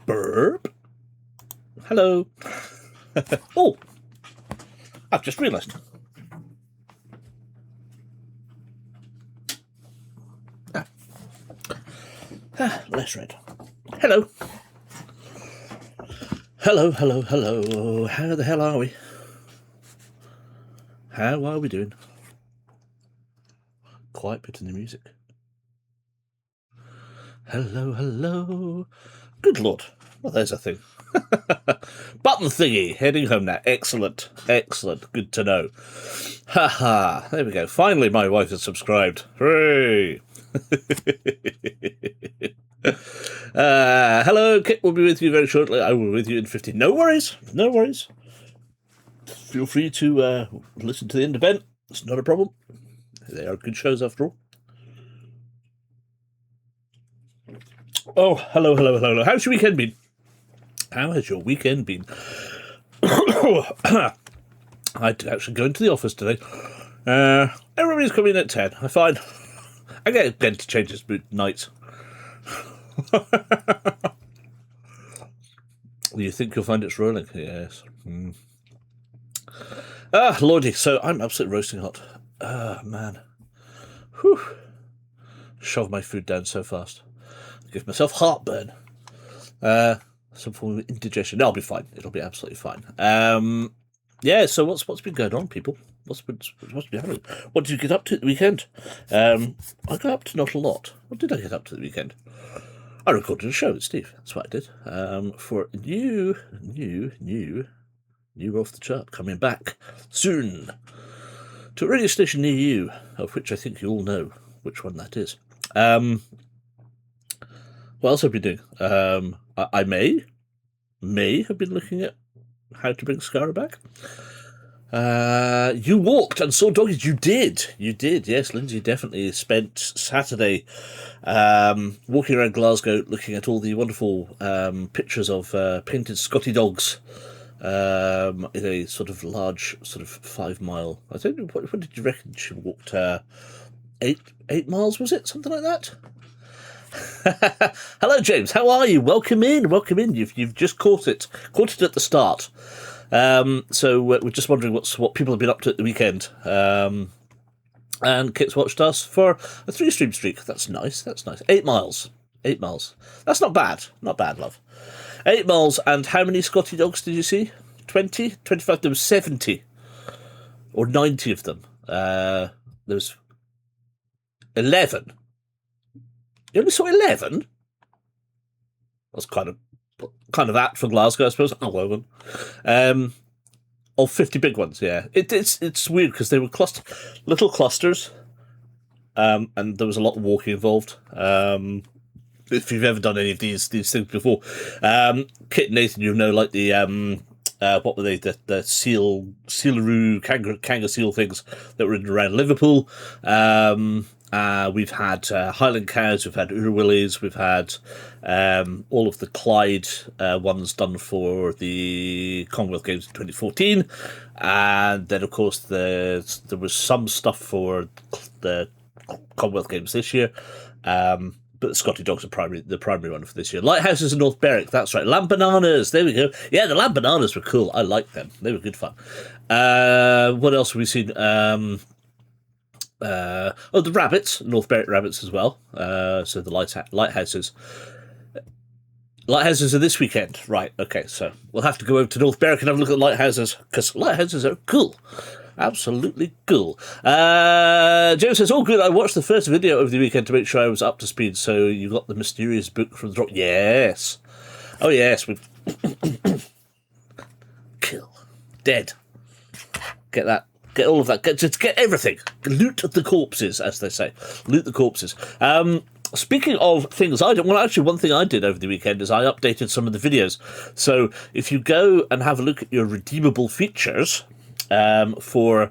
Burp. Hello. Oh, I've just realised. Less red. Hello. Hello, hello, hello. How the hell are we? How are we doing? Quiet bit in the music. Hello, hello. Good Lord. Well, there's a thing. Button thingy. Heading home now. Excellent. Excellent. Good to know. Ha ha. There we go. Finally, my wife has subscribed. Hooray. Hello, Kit will be with you very shortly. I will be with you in 15. No worries. No worries. Feel free to listen to the end event. It's not a problem. They are good shows after all. Oh, hello, hello, hello, hello. How's your weekend been? How has your weekend been? I had to actually go into the office today. Everybody's coming in at 10. I find I get Ben to change his boot nights. You think you'll find it's rolling? Yes. Ah, lordy. So I'm absolutely roasting hot. Ah, man. Whew. Shove my food down so fast. Give myself heartburn. Some form of indigestion. No, I'll be fine. It'll be absolutely fine. Yeah, so what's been going on, people? What's been happening? What did you get up to at the weekend? I got up to not a lot. What did I get up to the weekend? I recorded a show with Steve. That's what I did. For new off the chart coming back soon to a radio station near you, of which I think you all know which one that is. What else have I been doing? I may have been looking at how to bring Scara back. You walked and saw doggies. You did. Yes, Lindsay definitely spent Saturday walking around Glasgow, looking at all the wonderful pictures of painted Scotty dogs in a sort of large, sort of 5 mile. I don't know. What did you reckon? She walked 8 miles, was it? Something like that. Hello, James. How are you? Welcome in. You've just caught it at the start. So we're just wondering what people have been up to at the weekend. And Kit's watched us for a 3-stream streak. That's nice. 8 miles. That's not bad. Not bad, love. 8 miles. And how many Scotty dogs did you see? 20? 25? There was 70 or 90 of them. There was 11. You only saw 11? That's kind of apt for Glasgow, I suppose. 11. Of 50 big ones, yeah. It's weird because they were little clusters, and there was a lot of walking involved. If you've ever done any of these things before, Kit and Nathan, you know, like the what were they? The sealaroo kangaroo seal things that were around Liverpool. We've had Highland cows, we've had Urwillies, we've had all of the Clyde ones done for the Commonwealth Games in 2014, and then of course there was some stuff for the Commonwealth Games this year, but the Scotty dogs are the primary one for this year. Lighthouses in North Berwick, that's right. Lamb bananas, there we go. Yeah, the lamb bananas were cool. I liked them. They were good fun. What else have we seen? The rabbits, North Berwick rabbits as well. So the lighthouses. Lighthouses are this weekend. Right, okay, so we'll have to go over to North Berwick and have a look at lighthouses, because lighthouses are cool. Absolutely cool. James says, oh good, I watched the first video over the weekend to make sure I was up to speed, so you got the mysterious book from the drop. Yes. Oh yes, we kill. Dead. Get that. Get all of that. Get everything. Loot the corpses, as they say. Loot the corpses. Speaking of things I did, well, actually, one thing I did over the weekend is I updated some of the videos. So if you go and have a look at your redeemable features, for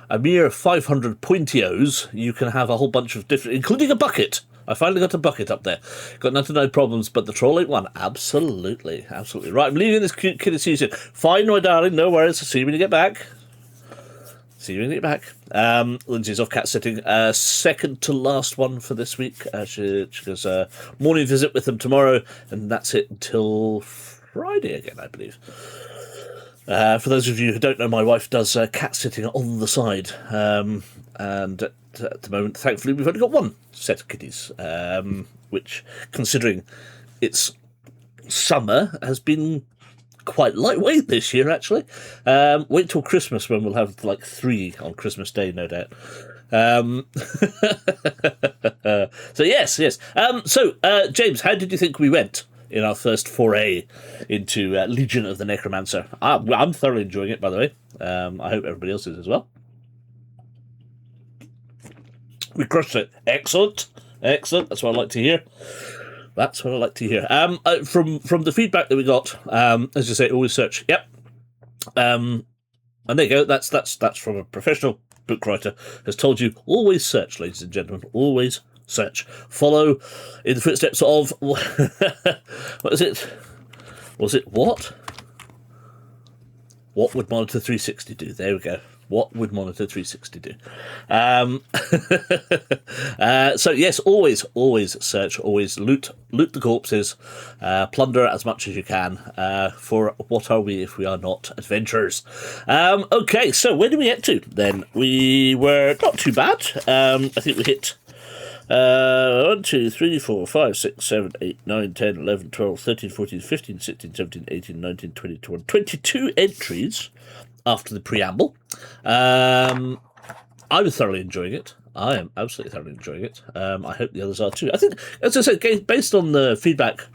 a mere 500 pointios, you can have a whole bunch of different, including a bucket. I finally got a bucket up there. Got 99 problems, but the troll ain't one. Absolutely. Right, I'm leaving this kitty season. Fine, my darling. No worries. I'll see you when you get back. See you when you get back. Lindsay's off cat sitting. Second to last one for this week. She goes morning visit with them tomorrow, and that's it until Friday again, I believe. For those of you who don't know, my wife does cat sitting on the side, and at the moment, thankfully, we've only got one set of kitties, which, considering it's summer, has been quite lightweight this year, actually. Wait till Christmas when we'll have like 3 on Christmas Day, no doubt. So yes. So James, how did you think we went in our first foray into Legion of the Necromancer? I'm thoroughly enjoying it, by the way. I hope everybody else is as well. We crushed it. Excellent. That's what I like to hear. From the feedback that we got, as you say, always search. Yep. And there you go. That's from a professional book writer has told you, always search, ladies and gentlemen. Always search. Follow in the footsteps of what is it? Was it what? What would Monitor 360 do? There we go. What would Monitor 360 do? So yes, always search, always loot the corpses, plunder as much as you can. For what are we if we are not adventurers? Okay, so where did we get to then? We were not too bad. I think we hit 1, 2, 3, 4, 5, 6, 7, 8, 9, 10, 11, 12, 13, 14, 15, 16, 17, 18, 19, 20, 21, 22 entries after the preamble. I was thoroughly enjoying it. I am absolutely thoroughly enjoying it. I hope the others are too. I think, as I said, based on the feedback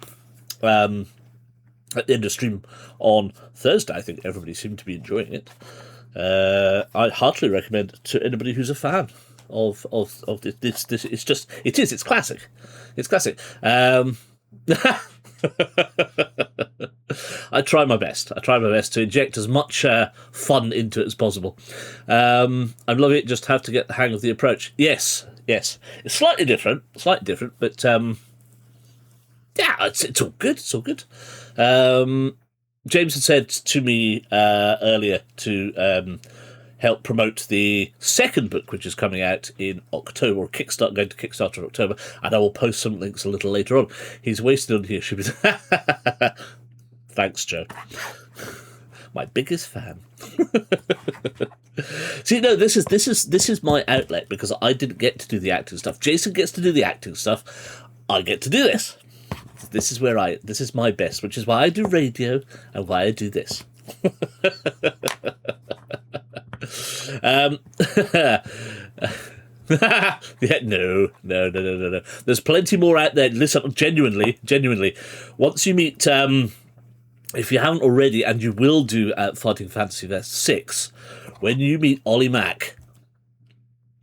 at the end of stream on Thursday, I think everybody seemed to be enjoying it. I heartily recommend it to anybody who's a fan of this. It's classic. It's classic. I try my best to inject as much fun into it as possible. I'm loving it. Just have to get the hang of the approach. Yes. It's slightly different, but yeah, it's all good. James had said to me earlier to help promote the second book, which is coming out in October, or going to Kickstarter in October, and I will post some links a little later on. He's wasted on here. Should be. Thanks, Joe. My biggest fan. See, no, this is my outlet because I didn't get to do the acting stuff. Jason gets to do the acting stuff. I get to do this. This is my best, which is why I do radio and why I do this. Yeah, no. There's plenty more out there. Listen, genuinely. Once you meet, if you haven't already, and you will do at Fighting Fantasy Fest 6, when you meet Ollie Mack,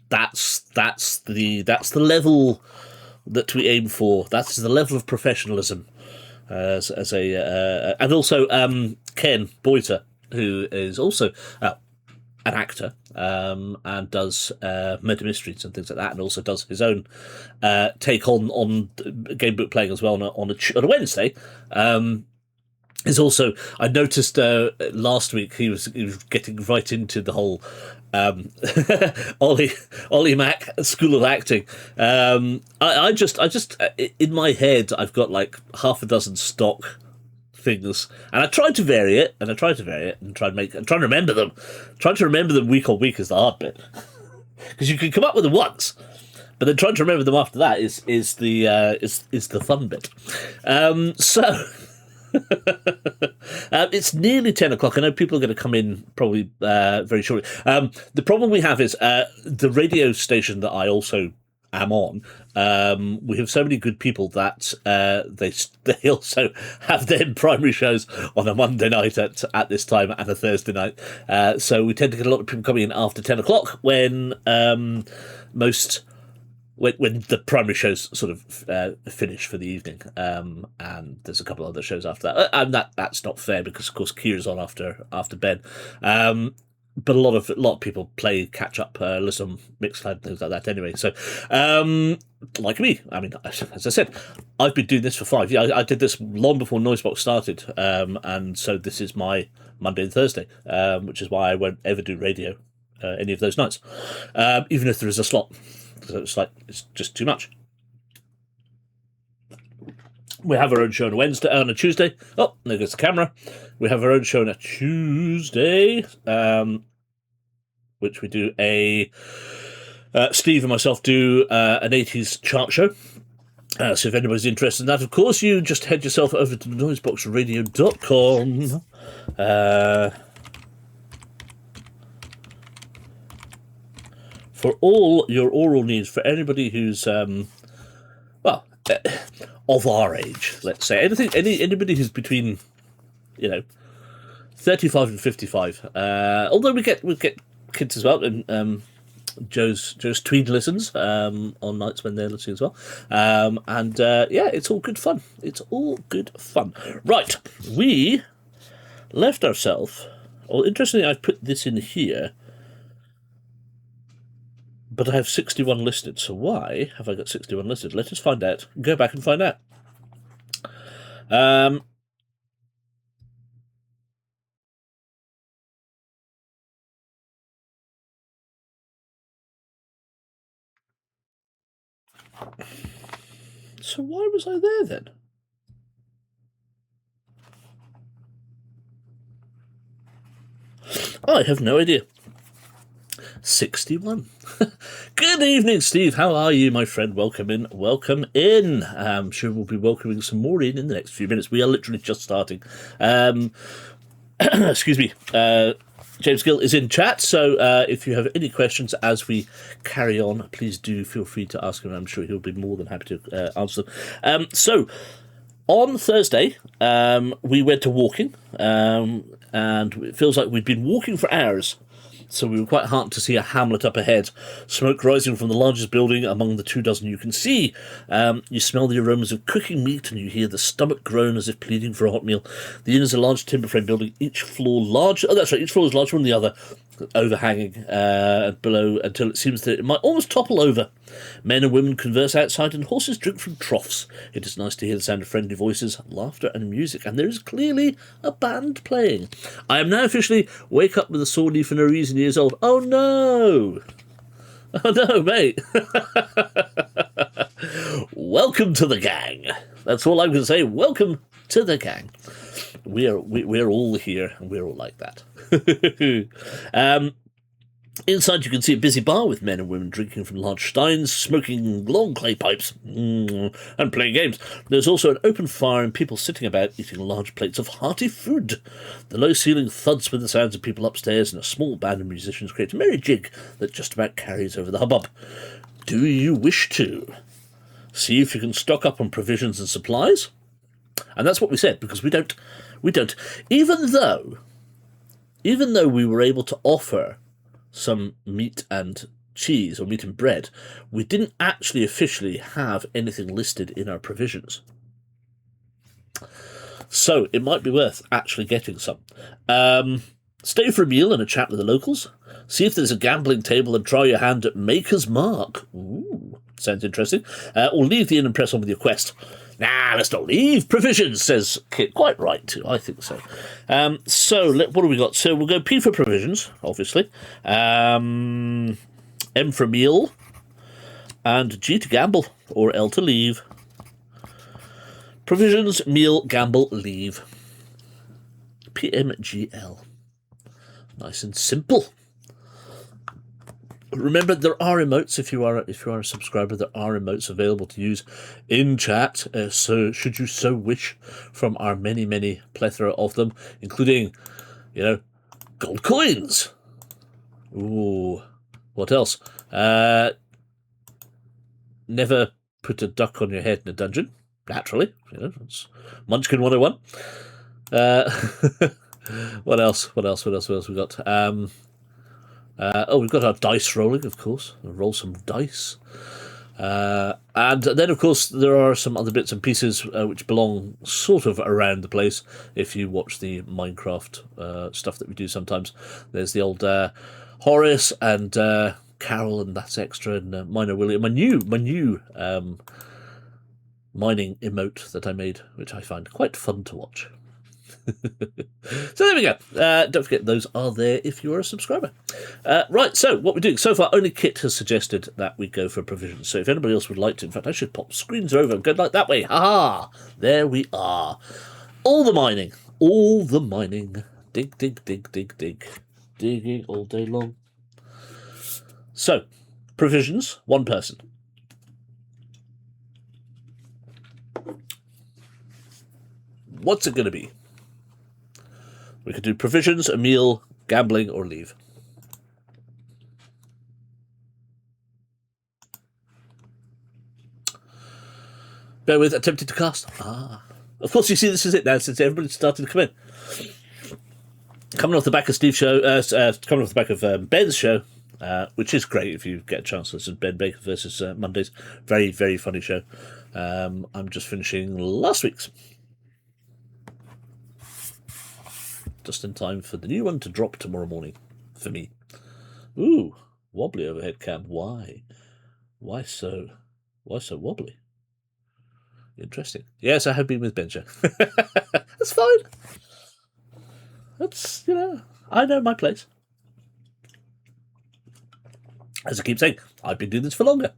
that's the level that we aim for. That's the level of professionalism, and also Ken Boyter, who is also an actor and does murder mysteries and things like that, and also does his own take on game book playing as well on a Wednesday. Is also, I noticed last week he was getting right into the whole Ollie Mack School of Acting. I just in my head I've got like half a dozen stock things, and I tried to vary it and try and remember them. Trying to remember them week on week is the hard bit, because you can come up with them once, but then trying to remember them after that is the fun bit. So. It's nearly 10 o'clock. I know people are going to come in probably very shortly. The problem we have is the radio station that I also am on. We have so many good people that they also have their primary shows on a Monday night at this time and a Thursday night. So we tend to get a lot of people coming in after 10 o'clock when when the primary shows sort of finish for the evening, and there's a couple of other shows after that, and that's not fair because of course Kira's on after Ben, but a lot of people play catch up, listen on Mixcloud and things like that anyway. So like me, I mean, as I said, I've been doing this for 5 years. I did this long before Noisebox started, and so this is my Monday and Thursday, which is why I won't ever do radio any of those nights, even if there is a slot. So it's just too much. We have our own show on a Wednesday, on a Tuesday. Oh, there goes the camera. We have our own show on a Tuesday, which we do Steve and myself do an 80s chart show. So if anybody's interested in that, of course, you just head yourself over to noiseboxradio.com. For all your oral needs, for anybody who's, of our age, let's say. Anybody who's between, 35 and 55. Although we get kids as well, and Joe's tweed listens on nights when they're listening as well. It's all good fun. It's all good fun. Right, we left ourselves. Well, interestingly, I've put this in here, but I have 61 listed. So why have I got 61 listed? Let us find out. Go back and find out. So why was I there then? I have no idea. 61. Good evening, Steve. How are you, my friend? Welcome in. Welcome in. I'm sure we'll be welcoming some more in the next few minutes. We are literally just starting. Excuse me. James Gill is in chat, so if you have any questions as we carry on, please do feel free to ask him. I'm sure he'll be more than happy to answer them. So, on Thursday, we went to walking, and it feels like we've been walking for hours. So we were quite heartened to see a hamlet up ahead, smoke rising from the largest building among the 24 you can see. You smell the aromas of cooking meat and you hear the stomach groan as if pleading for a hot meal. The inn is a large timber frame building, each floor larger. Oh, that's right, each floor is larger than the other, overhanging below until it seems that it might almost topple over. Men and women converse outside and horses drink from troughs. It is nice to hear the sound of friendly voices, laughter and music, and there is clearly a band playing. I am now officially wake up with a sore knee for no reason years old. Oh no! Oh no, mate! Welcome to the gang. That's all I'm going to say. Welcome to the gang. We're all here and we're all like that. Inside you can see a busy bar with men and women drinking from large steins, smoking long clay pipes, and playing games. There's also an open fire and people sitting about eating large plates of hearty food. The low ceiling thuds with the sounds of people upstairs, and a small band of musicians create a merry jig that just about carries over the hubbub. Do you wish to see if you can stock up on provisions and supplies? And that's what we said, because we don't, even though we were able to offer some meat and cheese or meat and bread, we didn't actually officially have anything listed in our provisions. So it might be worth actually getting some. Stay for a meal and a chat with the locals. See if there's a gambling table and try your hand at Maker's Mark. Ooh, sounds interesting. Or leave the inn and press on with your quest. Nah, let's not leave. Provisions, says Kit. Quite right, too. I think so. What do we got? So we'll go P for provisions, obviously. M for meal. And G to gamble. Or L to leave. Provisions, meal, gamble, leave. PMGL. Nice and simple. Remember, there are emotes if you are a subscriber. There are emotes available to use in chat. So, should you so wish, from our many plethora of them, including, gold coins. Ooh, what else? Never put a duck on your head in a dungeon. Naturally, it's Munchkin 101. What else we got? We've got our dice rolling, of course. We'll roll some dice. And then, of course, there are some other bits and pieces which belong sort of around the place. If you watch the Minecraft stuff that we do sometimes, there's the old Horace and Carol, and that's extra, and Miner Willie. My new mining emote that I made, which I find quite fun to watch. So there we go. Don't forget, those are there if you're a subscriber. Right, so what we're doing so far, only Kit has suggested that we go for provisions. So if anybody else would like to, in fact, I should pop screens over and go like that way. Ha! There we are. All the mining. All the mining. Dig, dig, dig, dig, dig. Digging all day long. So, provisions, one person. What's it going to be? We could do provisions, a meal, gambling, or leave. Bear with, attempted to cast. Of course, you see, this is it now, since everybody's started to come in. Coming off the back of Steve's show, coming off the back of Ben's show, which is great if you get a chance to listen to Ben Baker versus Mondays. Very, very funny show. I'm just finishing last week's. Just in time for the new one to drop tomorrow morning, for me. Ooh, wobbly overhead cam. Why? Why so wobbly? Interesting. Yes, I have been with Ben show. That's fine. That's, I know my place. As I keep saying, I've been doing this for longer.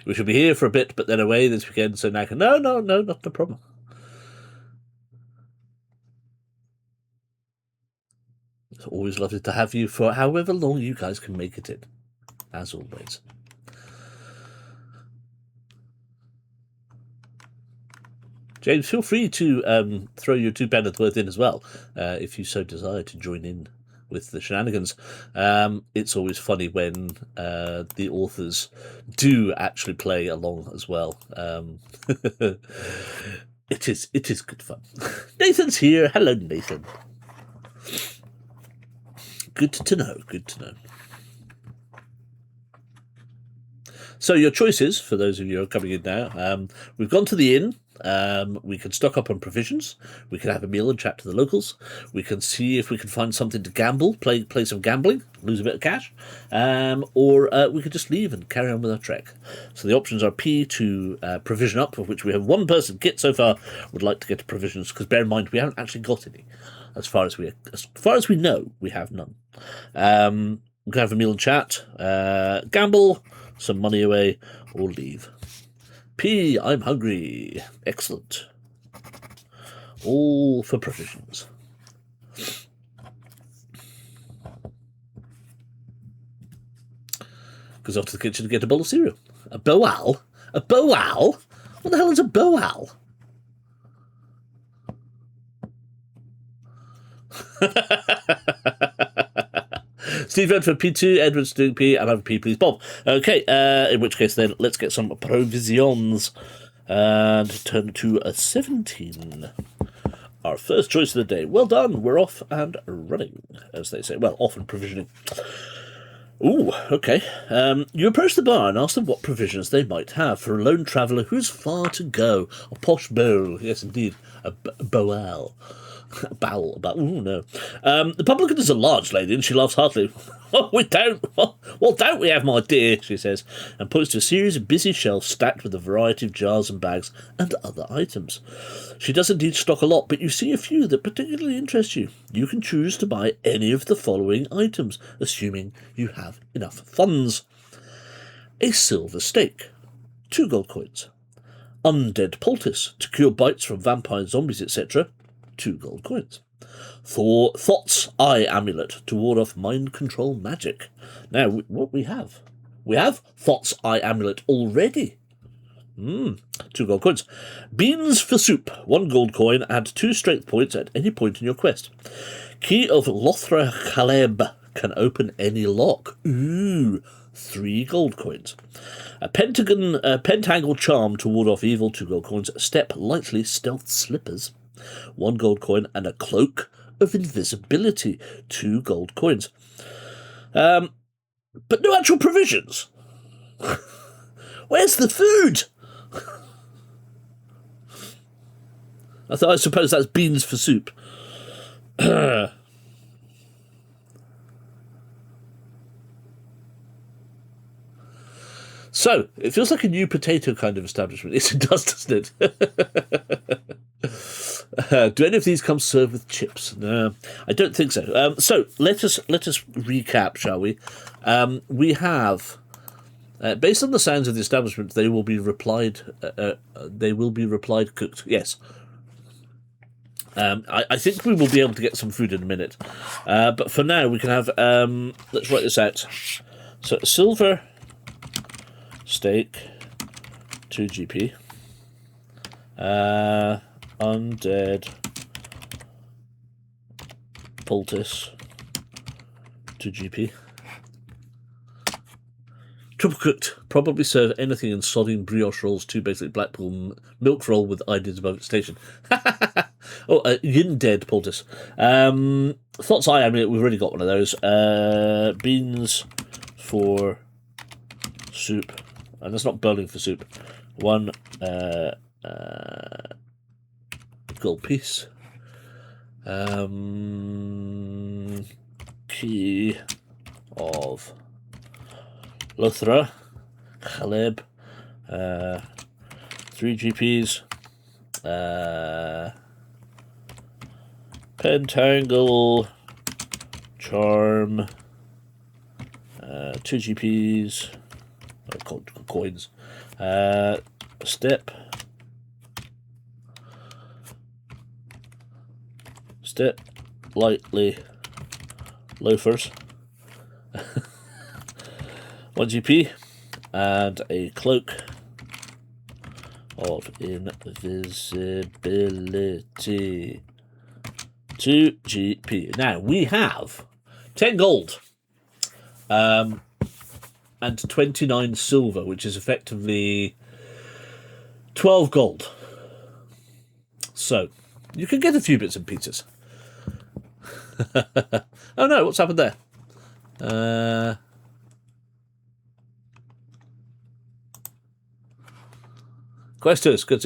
We should be here for a bit, but then away this weekend, so now no, not the problem. It's always lovely to have you for however long you guys can make it in, as always. James, feel free to throw your £2 worth in as well, if you so desire to join in with the shenanigans. It's always funny when the authors do actually play along as well. It is good fun. Nathan's here. Hello, Nathan. Good to know. Good to know. So your choices, for those of you who are coming in now, we've gone to the inn. We can stock up on provisions. We can have a meal and chat to the locals. We can see if we can find something to gamble, play some gambling, lose a bit of cash, or we could just leave and carry on with our trek. So the options are P to provision up, of which we have one person. Kit so far would like to get to provisions, because bear in mind we haven't actually got any. As far as we know, we have none. We can have a meal and chat, gamble, some money away, or leave. P, I'm hungry. Excellent. All for provisions. Goes off to the kitchen to get a bowl of cereal. A boal? A boal? What the hell is a boal? Steve went for P2, Edward's doing P, and I'm P, please, Bob. Okay, in which case then, let's get some provisions. And turn to a 17. Our first choice of the day. Well done, we're off and running, as they say. Well, off and provisioning. Ooh, okay. You approach the bar and ask them what provisions they might have for a lone traveller who's far to go. A posh bowl, yes indeed, a boal. Bowel, ooh, no. The publican is a large lady, and she laughs heartily. Oh, we don't. Well, don't we have, my dear? She says, and points to a series of busy shelves stacked with a variety of jars and bags and other items. She does indeed stock a lot, but you see a few that particularly interest you. You can choose to buy any of the following items, assuming you have enough funds. A silver stake, 2 gold coins. Undead poultice to cure bites from vampires, zombies, etc., 2 gold coins. For Thought's Eye Amulet to ward off mind control magic. Now, what we have? We have Thought's Eye Amulet already. 2 gold coins. Beans for soup, 1 gold coin, add 2 strength points at any point in your quest. Key of Lothra Caleb can open any lock. Ooh, 3 gold coins. A pentagonal charm to ward off evil, 2 gold coins. Step lightly, stealth slippers, 1 gold coin, and a cloak of invisibility, 2 gold coins. But no actual provisions. Where's the food? I suppose that's beans for soup. So, it feels like a new potato kind of establishment. Yes, it does, doesn't it? Do any of these come served with chips? No, I don't think so. So, let us recap, shall we? We have, based on the sounds of the establishment, they will be replied cooked. Yes. I think we will be able to get some food in a minute. But for now, we can have, let's write this out. So, silver steak, 2 GP. Undead poultice, 2 GP. Triple cooked. Probably serve anything in sodding brioche rolls, 2 basic Blackpool milk roll with ideas above its station. Yin dead poultice. Thoughts I mean, we've already got one of those. Beans for soup. And that's not burning for soup. 1 gold piece. Key of Lothra. Caleb. 3 GPs. Pentangle. Charm. 2 GPs. Coins. Step. Lightly. Loafers. 1 GP. And a cloak of invisibility. 2 GP. Now, we have 10 gold. And 29 silver, which is effectively 12 gold. So, you can get a few bits and pieces. Oh no, what's happened there? Questos, good.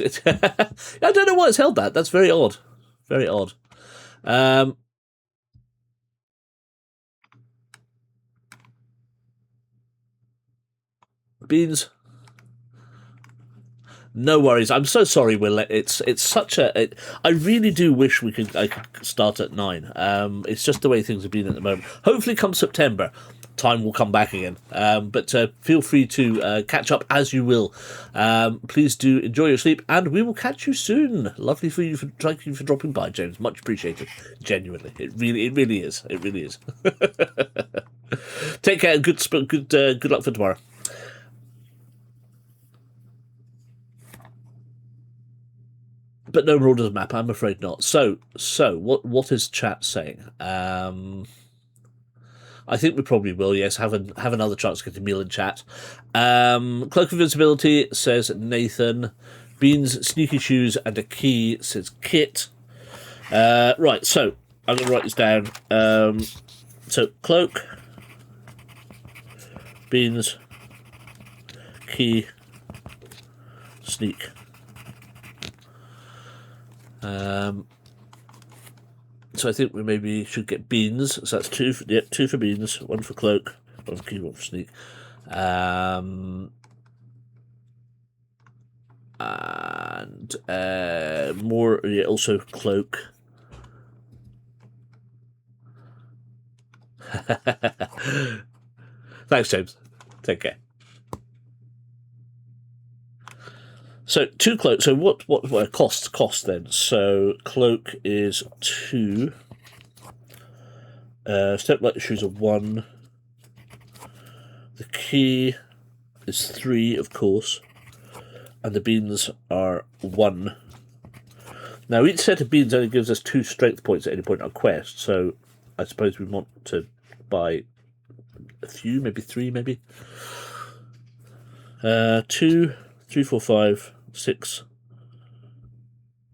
I don't know why it's held that. That's very odd. Very odd. Beans. No worries. I'm so sorry, Will. It's such a. I really do wish I could start at 9. It's just the way things have been at the moment. Hopefully, come September, time will come back again. But feel free to catch up as you will. Please do enjoy your sleep, and we will catch you soon. Lovely for you. Thank you for dropping by, James. Much appreciated. Genuinely, it really is. It really is. Take care. Good luck for tomorrow. But no Marauders map, I'm afraid not. So what is chat saying? I think we probably will. Yes, have another chance to get a meal in chat. Cloak of Invisibility says Nathan. Beans, sneaky shoes, and a key says Kit. Right, so I'm going to write this down. So cloak, beans, key, sneak. So I think we maybe should get beans. So that's 2 for beans, 1 for cloak, 1 for key, 1 for sneak. And more, also cloak. Thanks, James. Take care. So 2 cloaks. So what cost then? So cloak is 2. Step light shoes are 1. The key is 3, of course, and the beans are 1. Now each set of beans only gives us 2 strength points at any point on quest. So I suppose we want to buy a few, maybe 3, maybe 2, 3, 4, 5. 6.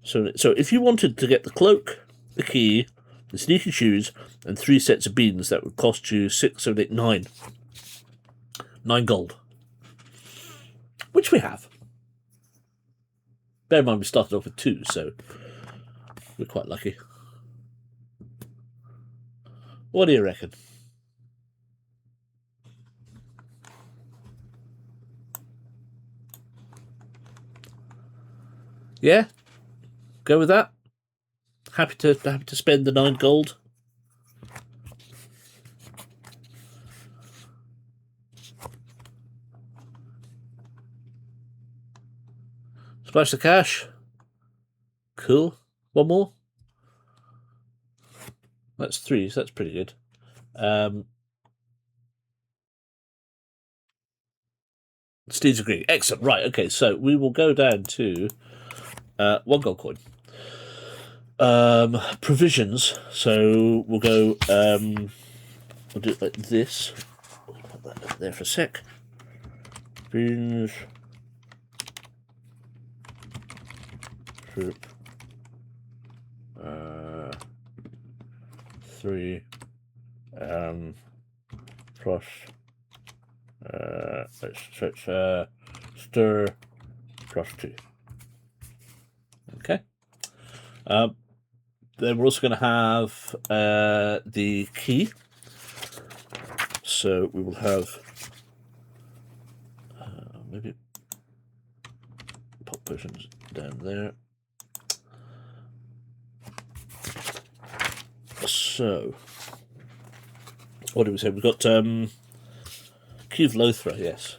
So if you wanted to get the cloak, the key, the sneaky shoes, and 3 sets of beans, that would cost you 6, 7, 8, 9. 9 gold. Which we have. Bear in mind we started off with 2, so we're quite lucky. What do you reckon? Yeah, go with that. Happy to spend the 9 gold. Splash the cash. Cool. One more. That's 3, so that's pretty good. Steve's agreeing. Excellent. Right, okay, so we will go down to 1 gold coin. Provisions. So we'll go, we'll do it like this. Put that over there for a sec. Beans. Troop. 3. Plus. So it's stir plus 2. Okay. Then we're also going to have the key. So we will have maybe pop potions down there. So what did we say? We've got Key of Lothra, yes.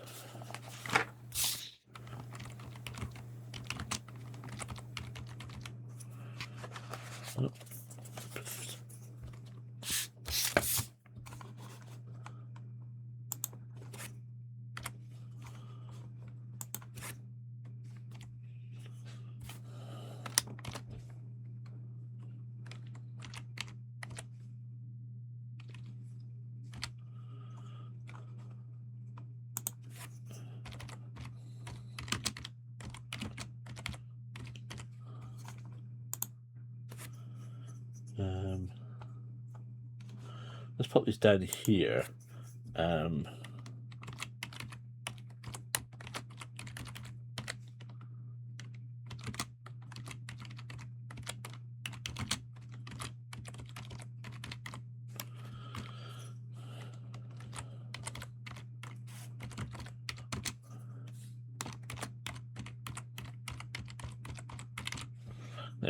Let's pop these down here. There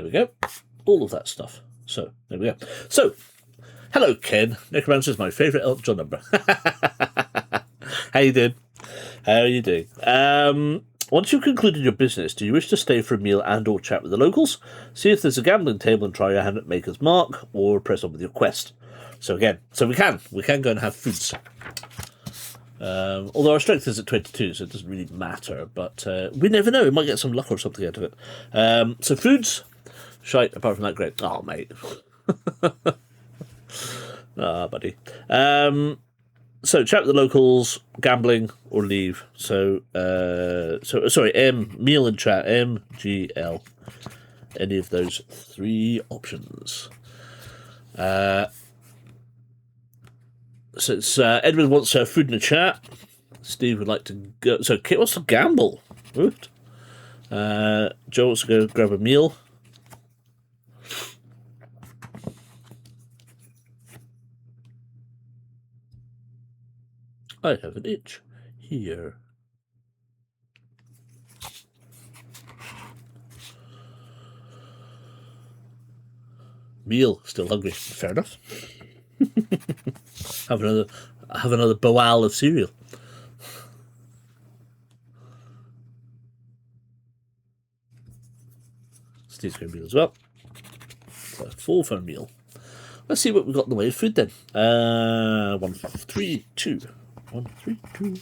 we go. All of that stuff. So, there we go. So, hello, Ken. Necromancer is my favourite Elton John number. How you doing? How are you doing? Once you've concluded your business, do you wish to stay for a meal and or chat with the locals? See if there's a gambling table and try your hand at Maker's Mark, or press on with your quest. So again, we can go and have foods. Although our strength is at 22, so it doesn't really matter. But we never know. We might get some luck or something out of it. So foods, shite. Apart from that, great. Oh, mate. Buddy. So chat with the locals, gambling, or leave. So sorry, meal and chat, MGL. Any of those 3 options. So it's Edward wants food in a chat. Steve would like to go. So Kit wants to gamble. Woot. Joe wants to go grab a meal. I have an itch here. Meal, still hungry. Fair enough. have another bowl of cereal. Steve's going to meal as well. So 4 for a meal. Let's see what we've got in the way of food then. 1, 3, 2. 1, 3, 2.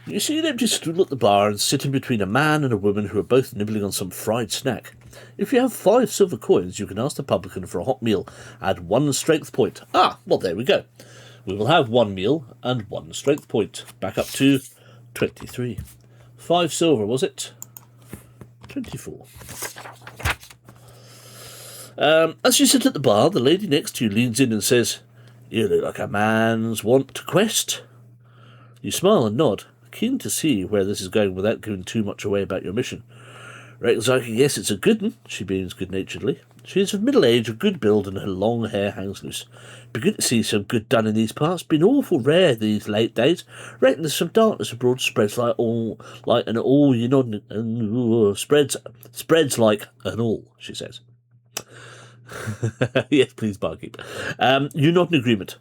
You see an empty stool at the bar and sitting between a man and a woman who are both nibbling on some fried snack. If you have 5 silver coins, you can ask the publican for a hot meal. Add 1 strength point. Ah, well, there we go. We will have 1 meal and 1 strength point. Back up to 23. 5 silver, was it? 24. As you sit at the bar, the lady next to you leans in and says, "You look like a man's want to quest." You smile and nod, keen to see where this is going without giving too much away about your mission. Reckons I can guess it's a good one, she beams good-naturedly. She is of middle age, of good build, and her long hair hangs loose. Be good to see some good done in these parts. Been awful rare these late days. Reckon there's some darkness abroad spreads spreads like an all, she says. Yes, please, barkeep. You nod in agreement.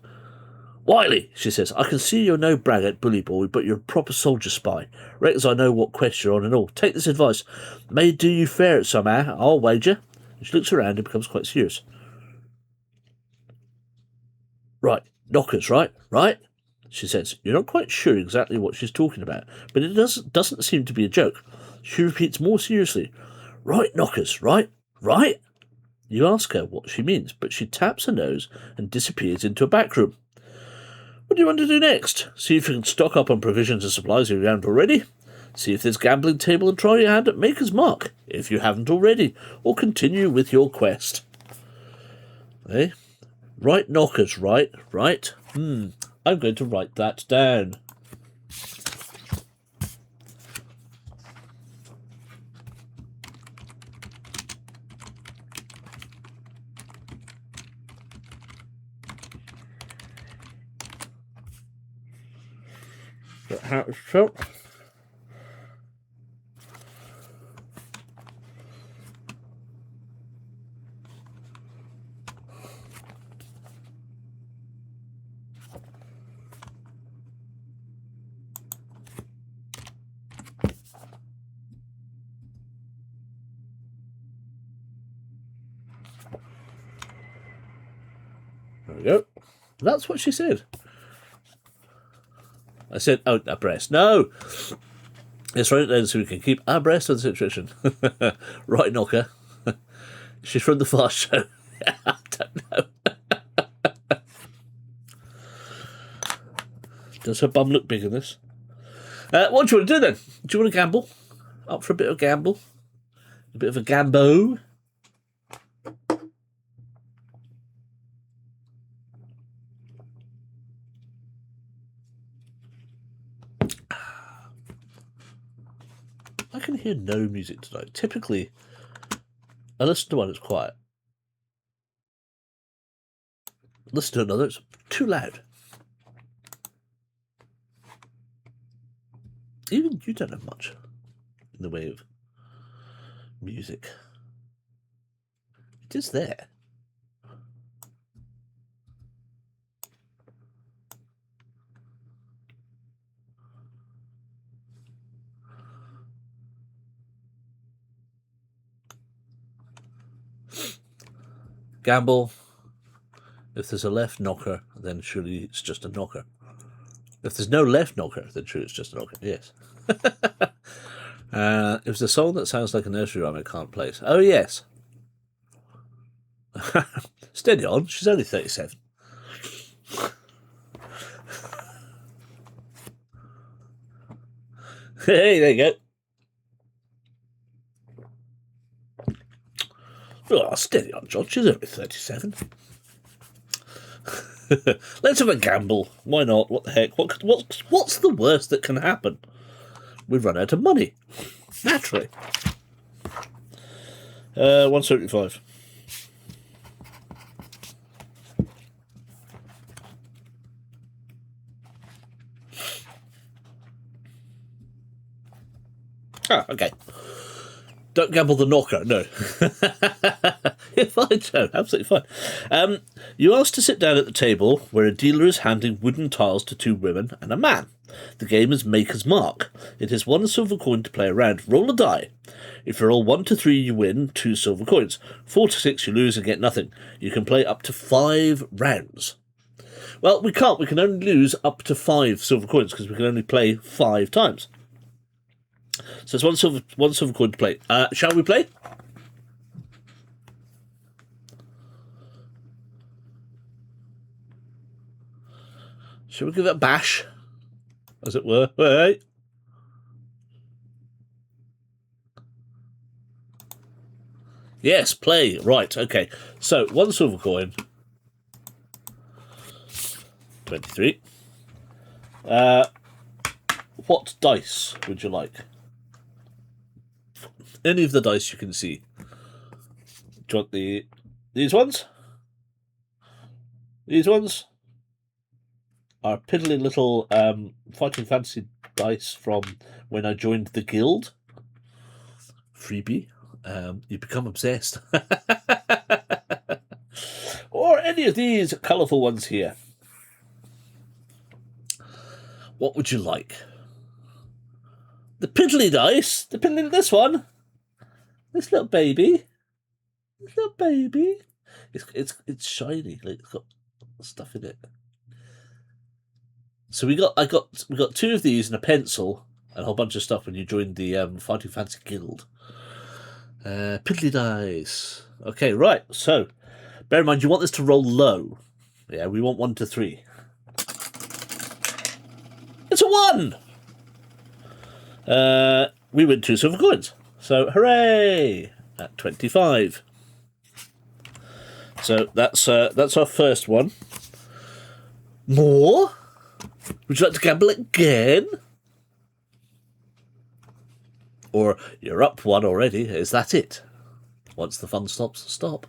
Wiley, she says, I can see you're no braggart bully boy, but you're a proper soldier spy. Reckons I know what quest you're on and all. Take this advice. May do you fair it somehow, I'll wager. And she looks around and becomes quite serious. Right, knockers, right? She says. You're not quite sure exactly what she's talking about, but it doesn't seem to be a joke. She repeats more seriously. Right, knockers, right? You ask her what she means, but she taps her nose and disappears into a back room. What do you want to do next? See if you can stock up on provisions and supplies if you haven't already. See if there's gambling table and try your hand at Maker's Mark, if you haven't already, or continue with your quest. Eh? Right, knockers, right? I'm going to write that down. But how it's felt. There we go. That's what she said. I said, oh, abreast. No! It's right then so we can keep abreast of the situation. Right, knocker. She's from the Fast Show. I don't know. Does her bum look big in this? What do you want to do then? Do you want to gamble? Up for a bit of gamble? A bit of a gambo? I can hear no music tonight. Typically, I listen to one that's quiet. Listen to another, it's too loud. Even you don't have much in the way of music. It is there. Gamble. If there's a left knocker, then surely it's just a knocker. If there's no left knocker, then surely it's just a knocker. Yes. If there's a song that sounds like a nursery rhyme I can't place. Oh, yes. Steady on. She's only 37. Hey, there you go. Oh, steady on, John. She's only 37. Let's have a gamble. Why not? What the heck? What's the worst that can happen? We've run out of money. Naturally. 175. Ah, okay. Don't gamble the knocker, no. You're fine, Joe. Absolutely fine. You asked to sit down at the table where a dealer is handing wooden tiles to two women and a man. The game is Maker's Mark. It is 1 silver coin to play around. Roll a die. If you roll 1 to 3, you win 2 silver coins. 4 to 6, you lose and get nothing. You can play up to 5 rounds. Well, we can't. We can only lose up to 5 silver coins because we can only play 5 times. So it's one silver coin to play. Shall we play? Shall we give it a bash, as it were? Right. Yes, play. Right, okay. So, 1 silver coin. 23. What dice would you like? Any of the dice you can see. Do you want these ones? These ones are piddly little fighting fantasy dice from when I joined the guild. Freebie. You become obsessed. Or any of these colourful ones here. What would you like? The piddly dice? The piddly, this one? This little baby? This little baby? It's shiny, like it's got stuff in it. So we got two of these and a pencil and a whole bunch of stuff when you joined the Fighting Fantasy Guild. Piddly dice. Okay, right. So bear in mind you want this to roll low. Yeah, we want 1 to 3. It's a 1. We win 2 silver coins. So hooray! At 25. So that's our first one. More? Would you like to gamble again? Or you're up 1 already. Is that it? Once the fun stops, stop.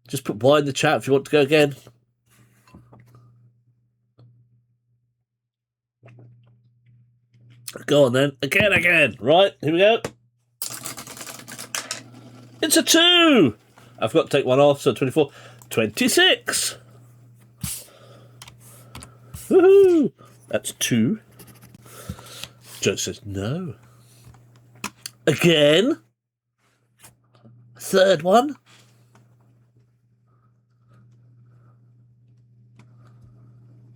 Just put Y in the chat if you want to go again. Go on then. Again. Right, here we go. It's a 2! I've got to take 1 off, so 24. 26! Woohoo! That's 2. Joe says no. Again? Third one?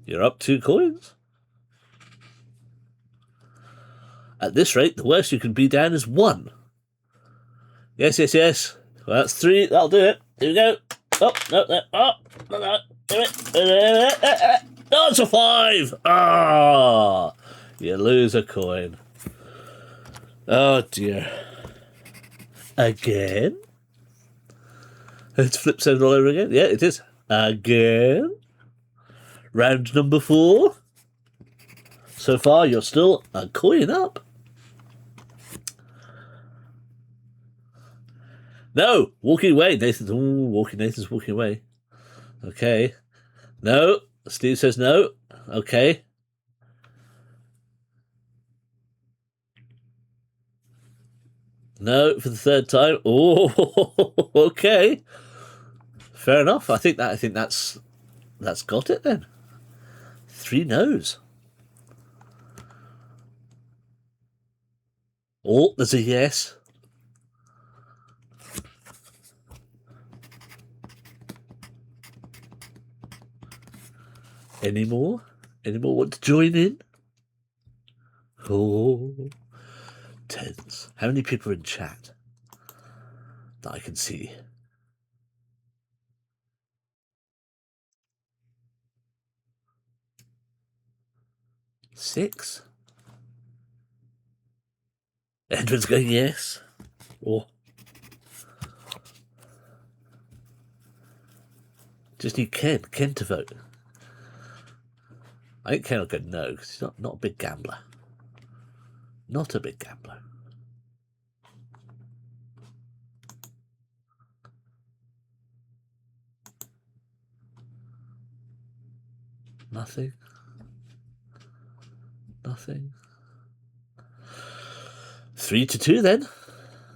You're up 2 coins. At this rate, the worst you can be down is 1. Yes. Well, that's 3. That'll do it. Here we go. Oh, no. Do it. Oh, it's a 5. Ah, you lose a coin. Oh, dear. Again? It's flip 7 all over again? Yeah, it is. Again? Round number 4. So far, you're still a coin up. No! Walking away. Nathan's walking away. Okay. No. Steve says no. Okay. No, for the 3rd time. Oh, okay. Fair enough. I think that's got it then. 3 no's. Oh, there's a yes. Any more? Any more want to join in? Oh, tense. How many people are in chat that I can see? 6? Edward's going yes. Oh. Just need Ken to vote. I think Ken will go no, because he's not a big gambler. Not a big gambler. Nothing. 3 to 2 then.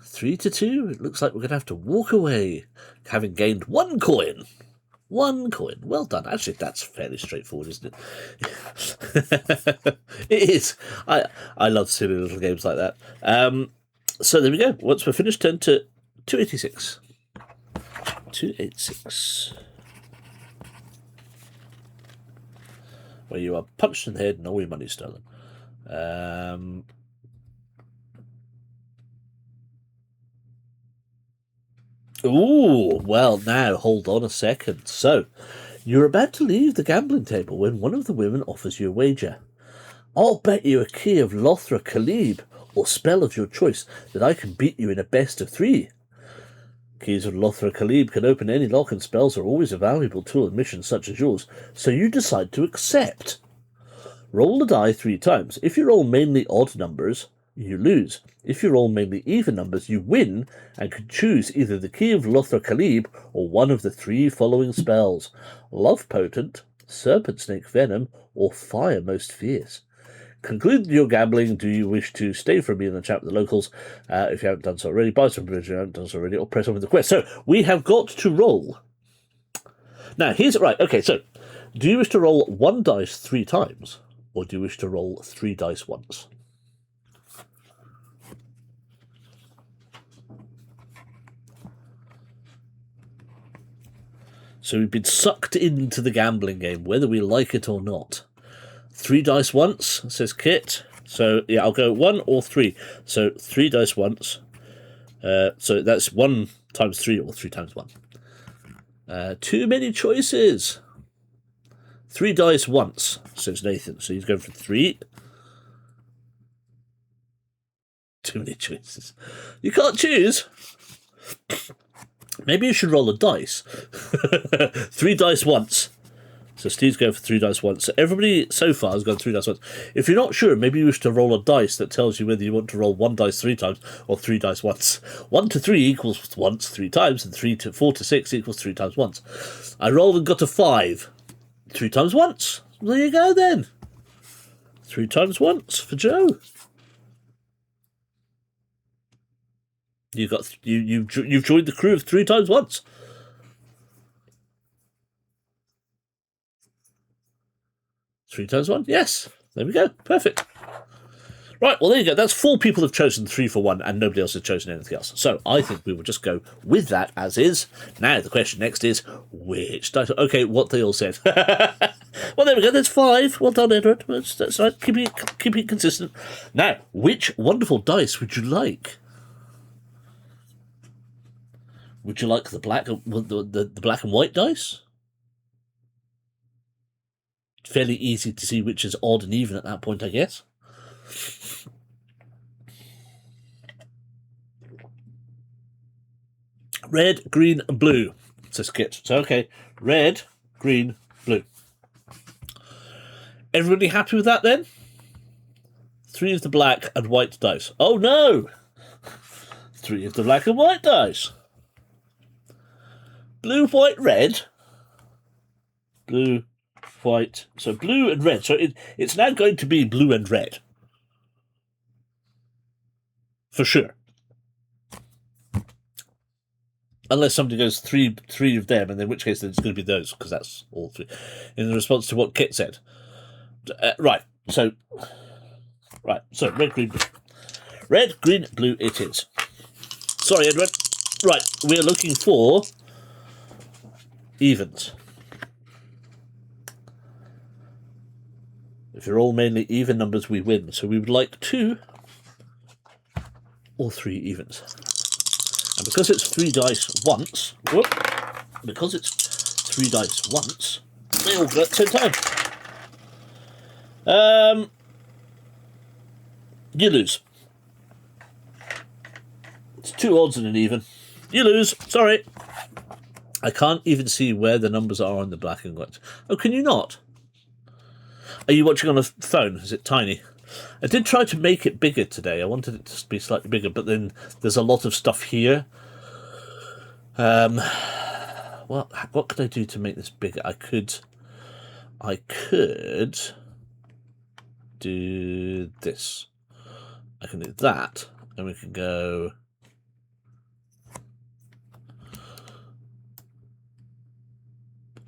3 to 2. It looks like we're going to have to walk away, having gained 1 coin. 1 coin. Well done. Actually, that's fairly straightforward, isn't it? It is. I love silly little games like that. So there we go. Once we're finished, turn to 286. 286. Where you are punched in the head and all your money stolen. Ooh, well, now, hold on a second. So, you're about to leave the gambling table when one of the women offers you a wager. I'll bet you a key of Lothra Kalib, or spell of your choice, that I can beat you in a best of 3. Keys of Lothra Kalib can open any lock, and spells are always a valuable tool in missions such as yours, so you decide to accept. Roll the die 3 times. If you roll mainly odd numbers, you lose. If you roll mainly even numbers, you win and can choose either the Key of Lothar Khalib or one of the 3 following spells. Love Potent, Serpent Snake Venom, or Fire Most Fierce. Conclude your gambling. Do you wish to stay for me in the chat with the locals? If you haven't done so already, buy some bridge if you haven't done so already, or press on with the quest. So we have got to roll. Now, here's right. Okay, so do you wish to roll 1 dice 3 times, or do you wish to roll 3 dice once? So we've been sucked into the gambling game, whether we like it or not. 3 dice once, says Kit. So, yeah, I'll go 1 or 3. So 3 dice once. So that's 1 times 3 or 3 times 1. Too many choices. 3 dice once, says Nathan. So he's going for 3. Too many choices. You can't choose. Maybe you should roll a dice. 3 dice once. So Steve's going for 3 dice once. So everybody so far has gone 3 dice once. If you're not sure, maybe you wish to roll a dice that tells you whether you want to roll 1 dice 3 times or 3 dice once. 1 to 3 equals once 3 times, and 4 to 6 equals 3 times once. I rolled and got a 5. 3 times once. There you go then. 3 times once for Joe. You've joined the crew of 3 times once. Three times 1? Yes. There we go. Perfect. Right, well, there you go. That's 4 people have chosen 3 for 1, and nobody else has chosen anything else. So I think we will just go with that as is. Now, the question next is, which dice? Okay, what they all said. Well, there we go. There's 5. Well done, Edward. That's right. Keeping it consistent. Now, which wonderful dice would you like? Would you like the black, the black and white dice? Fairly easy to see which is odd and even at that point, I guess. Red, green, and blue, says Kit. So, okay, red, green, blue. Everybody happy with that then? 3 of the black and white dice. Oh no! 3 of the black and white dice. Blue, white, red. Blue, white. So blue and red. So it's now going to be blue and red. For sure. Unless somebody goes three of them, and in which case it's going to be those, because that's all 3. In response to what Kit said. Right. So red, green, blue. Red, green, blue it is. Sorry, Edward. Right, we're looking for evens. If you're all mainly even numbers, we win. So we would like 2 or 3 evens. And because it's 3 dice once, they all go at the same time. You lose. It's 2 odds and an even. You lose. Sorry. I can't even see where the numbers are on the black and white. Oh, can you not? Are you watching on a phone? Is it tiny? I did try to make it bigger today. I wanted it to be slightly bigger, but then there's a lot of stuff here. Well, what could I do to make this bigger? I could do this. I can do that, and we can go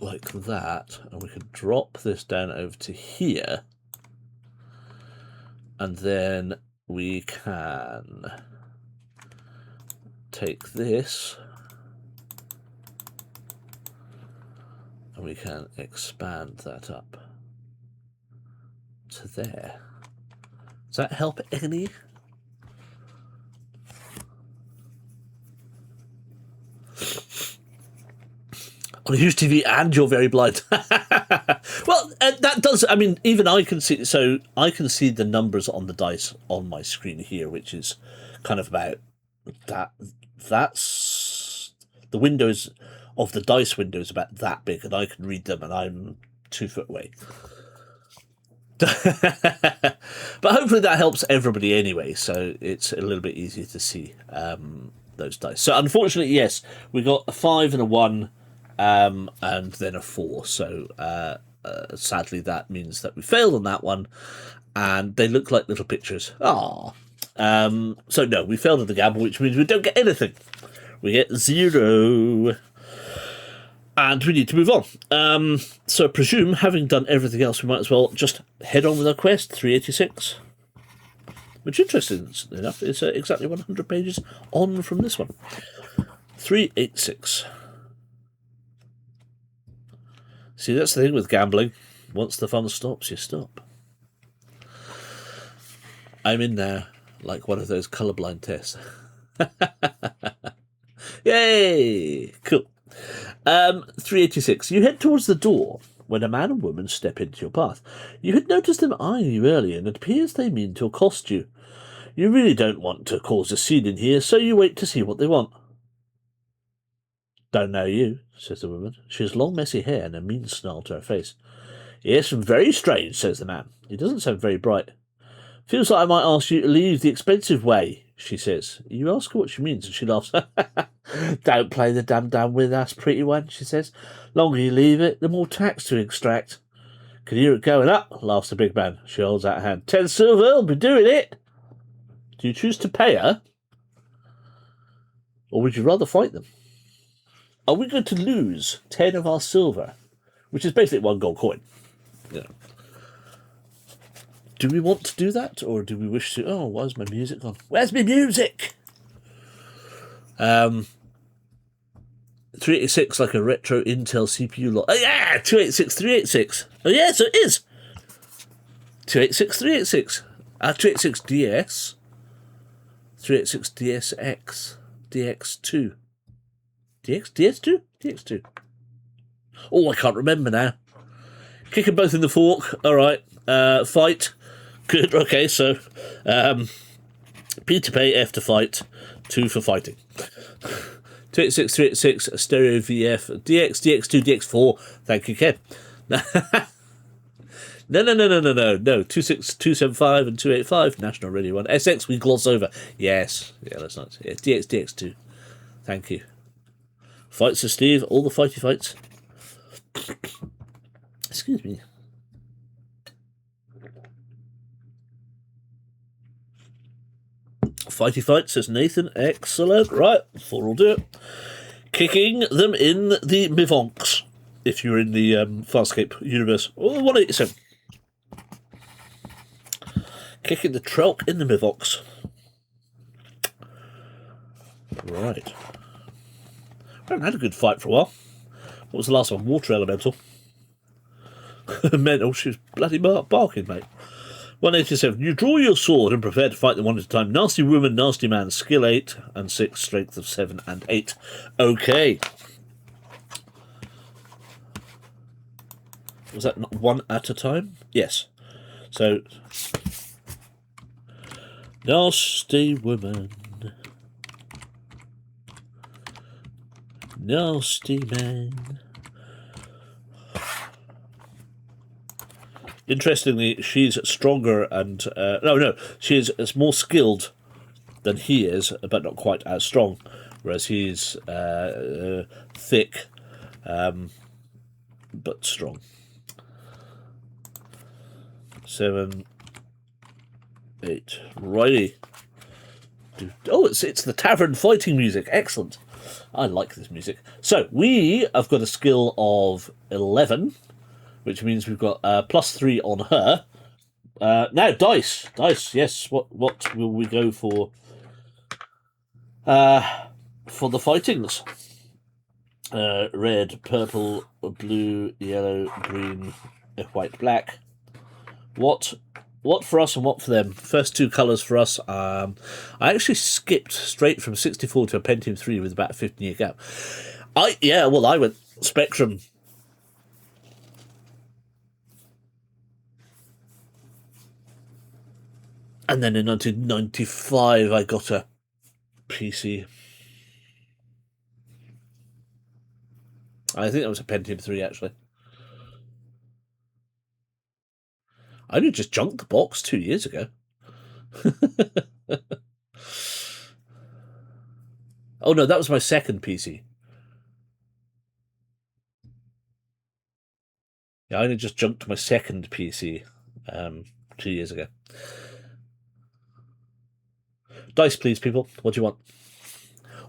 like that, and we could drop this down over to here, and then we can take this and we can expand that up to there. Does that help any? On a huge TV, and you're very blind. Well, that does. I mean, even I can see. So I can see the numbers on the dice on my screen here, which is kind of about that. That's the windows of the dice window is about that big, and I can read them, and I'm 2 foot away. But hopefully that helps everybody anyway, so it's a little bit easier to see those dice. So unfortunately, yes, we got a 5 and a 1, and then a 4. So sadly, that means that we failed on that one, and they look like little pictures. Ah. So no, we failed at the gamble, which means we don't get anything. We get 0. And we need to move on. So I presume, having done everything else, we might as well just head on with our quest, 386. Which, interesting enough, is exactly 100 pages on from this one. 386. See, that's the thing with gambling. Once the fun stops, you stop. I'm in there, like one of those colourblind tests. Yay! Cool. 386. You head towards the door when a man and woman step into your path. You had noticed them eyeing you earlier, and it appears they mean to accost you. You really don't want to cause a scene in here, so you wait to see what they want. Don't know you, says the woman. She has long, messy hair and a mean snarl to her face. Yes, very strange, says the man. He doesn't sound very bright. Feels like I might ask you to leave the expensive way, she says. You ask her what she means, and she laughs. Don't play the dum-dum with us, pretty one, she says. Longer you leave it, the more tax to extract. Can hear it going up, laughs the big man. She holds out a hand. 10 silver, I'll be doing it. Do you choose to pay her? Or would you rather fight them? Are we going to lose 10 of our silver? Which is basically 1 gold coin. Yeah. Do we want to do that, or do we wish to... Oh, where's my music gone? Where's my music? 386, like a retro Intel CPU lot. Oh, yeah! 286, 386. Oh, yeah, so it is. 286, 386. 286 DS. 386 DSX. DX2. DS2? DX2. Oh, I can't remember now. Kick them both in the fork. All right. Fight. Good. Okay, so P to pay, F to fight, 2 for fighting. 286, 386, stereo VF, DX, DX2, DX4. Thank you, Ken. No. 26, 275 and 285. National Radio 1. SX, we gloss over. Yes. Yeah, that's nice. Yeah, DX, DX2. Thank you. Fights to Steve. All the fighty fights. Excuse me. Fighty fight, says Nathan. Excellent. Right, 4 will do it. Kicking them in the Mivonks, if you're in the Farscape universe. Oh, 187. Kicking the Trelk in the Mivonks. Right. We haven't had a good fight for a while. What was the last one? Water Elemental. Mental, she was bloody barking, mate. 187. You draw your sword and prepare to fight them one at a time. Nasty woman, nasty man. Skill 8 and 6. Strength of 7 and 8. Okay. Was that not one at a time? Yes. So, nasty woman. Nasty man. Interestingly, she's stronger and... she's more skilled than he is, but not quite as strong. Whereas he's thick, but strong. 7, 8. Righty. Oh, it's the tavern fighting music. Excellent. I like this music. So, we have got a skill of 11... which means we've got +3 on her. Now, dice. Dice, yes. What will we go for? For the fightings. Red, purple, blue, yellow, green, white, black. What for us and what for them? First 2 colours for us. I actually skipped straight from 64 to a Pentium 3 with about a 15-year gap. I went Spectrum. And then in 1995, I got a PC. I think that was a Pentium 3, actually. I only just junked the box 2 years ago. Oh no, that was my second PC. Yeah, I only just junked my second PC 2 years ago. Dice, please, people. What do you want?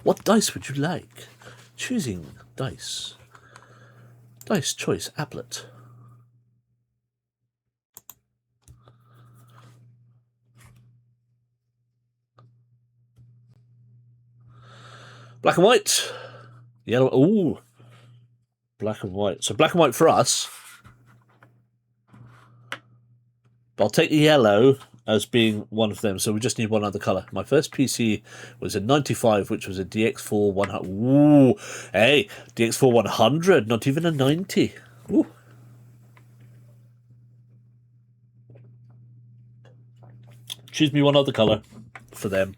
What dice would you like? Choosing dice. Dice choice applet. Black and white. Yellow. Ooh. Black and white. So black and white for us. But I'll take the yellow as being one of them. So we just need one other colour. My first PC was a 95, which was a DX4 100. Ooh. Hey, DX4 100. Not even a 90. Ooh. Choose me one other colour for them.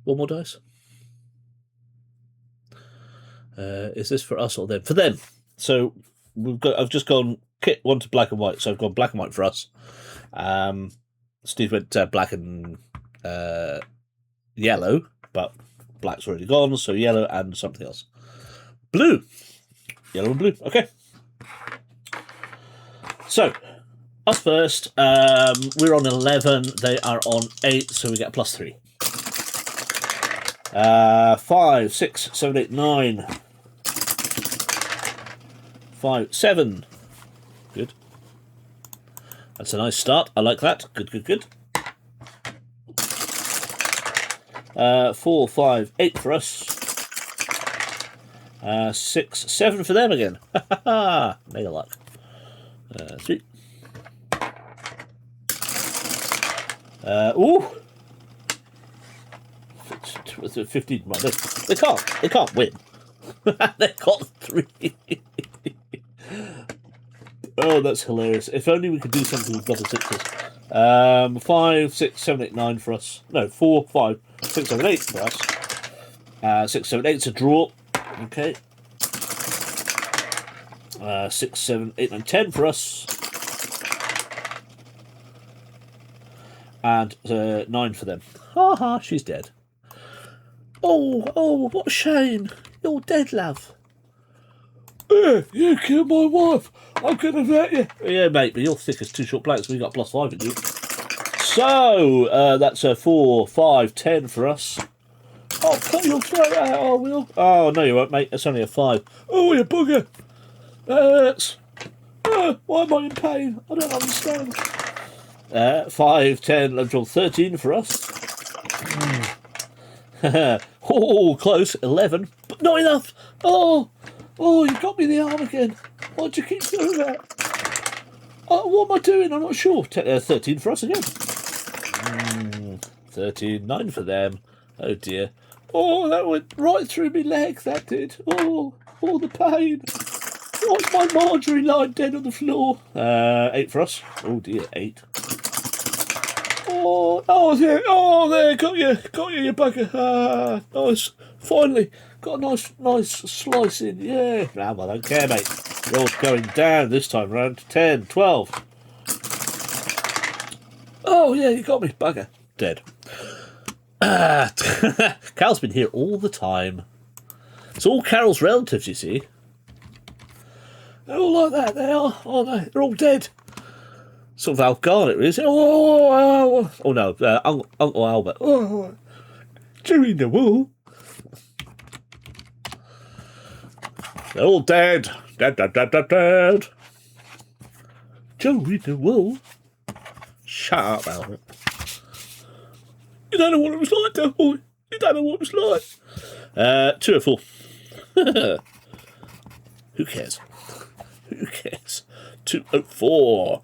One more dice. Is this for us or them? For them. So we've got. I've just gone kit one to black and white. So I've gone black and white for us. Steve went black and yellow, but black's already gone. So yellow and something else. Blue. Yellow and blue. Okay. So us first. We're on 11. They are on 8. So we get a +3. 5, 6, 7, 8, 9. 5, 7. Good. That's a nice start. I like that. Good, good, good. 4, 5, 8 for us. 6, 7 for them again. Ha ha ha! Made a luck. 3. Ooh! 15. They can't win. They got 3. Oh, that's hilarious. If only we could do something with double sixes. 5, 6, 7, 8, 9 for us. No, 4, 5, 6, 7, 8 for us. 6, 7, 8's a draw. Okay. 6, 7, 8, 9, 10 for us. And 9 for them. Ha ha, she's dead. Oh, what a shame. You're dead, love. You killed my wife. I'm gonna hurt you. Yeah, mate, but you're thick as 2 short blacks. We got +5 in you. So, that's a 4, 5, 10 for us. I'll cut your throat out, I will. Oh, no, you won't, mate. That's only a 5. Oh, you bugger. That's... why am I in pain? I don't understand. 5, 10, 11, 12, 13 for us. Oh, close. 11. But not enough. Oh, you got me in the arm again. Why'd you keep doing that? What am I doing? I'm not sure. 13 for us again. 13, 9 for them. Oh, dear. Oh, that went right through my leg, that did. Oh, the pain. Why's my Marjorie lying dead on the floor? 8 for us. Oh, dear. 8. Oh, there, got you, you bugger. Nice. Finally, got a nice slice in. Yeah. Well, I don't care, mate. You're going down this time round. 10, 12. Oh, yeah, you got me, bugger. Dead. Carol's been here all the time. It's all Carol's relatives, you see. They're all like that, they are, aren't they? They're all dead. Sort of Al Garnet, really. Oh no, Uncle Albert. During the war. They're all dead. Dead. During the war. Shut up, Albert. You don't know what it was like, though, boy. You don't know what it was like. 2 or 4. Who cares? 204.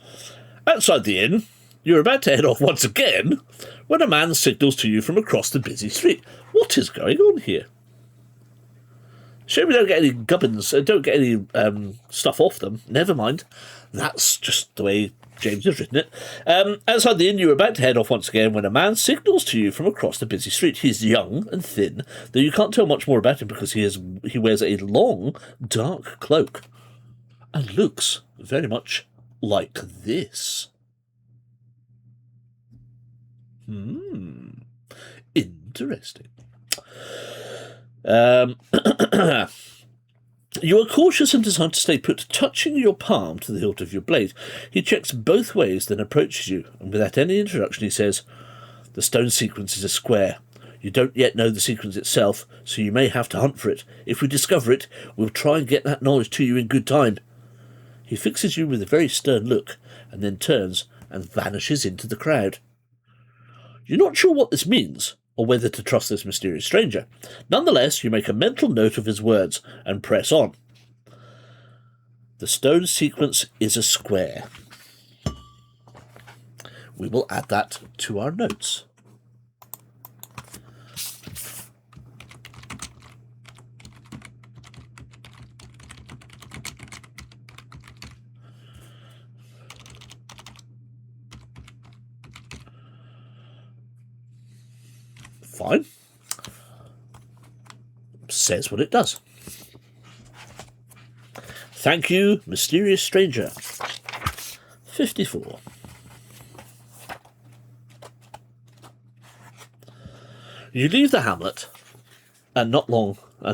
Outside the inn, You're about to head off once again when a man signals to you from across the busy street. What is going on here? Sure, we don't get any gubbins, don't get any stuff off them. Never mind. That's just the way James has written it. Outside the inn, you're about to head off once again when a man signals to you from across the busy street. He's young and thin, though you can't tell much more about him because he wears a long, dark cloak and looks very much like this. Interesting. You are cautious and decide to stay put, touching your palm to the hilt of your blade. He checks both ways, then approaches you, and without any introduction he says, "The stone sequence is a square. You don't yet know the sequence itself, so you may have to hunt for it. If we discover it, we'll try and get that knowledge to you in good time." He fixes you with a very stern look, and then turns and vanishes into the crowd. You're not sure what this means, or whether to trust this mysterious stranger. Nonetheless, you make a mental note of his words and press on. The stone sequence is a square. We will add that to our notes. Fine. Says what it does. Thank you, mysterious stranger. 54. You leave the hamlet, and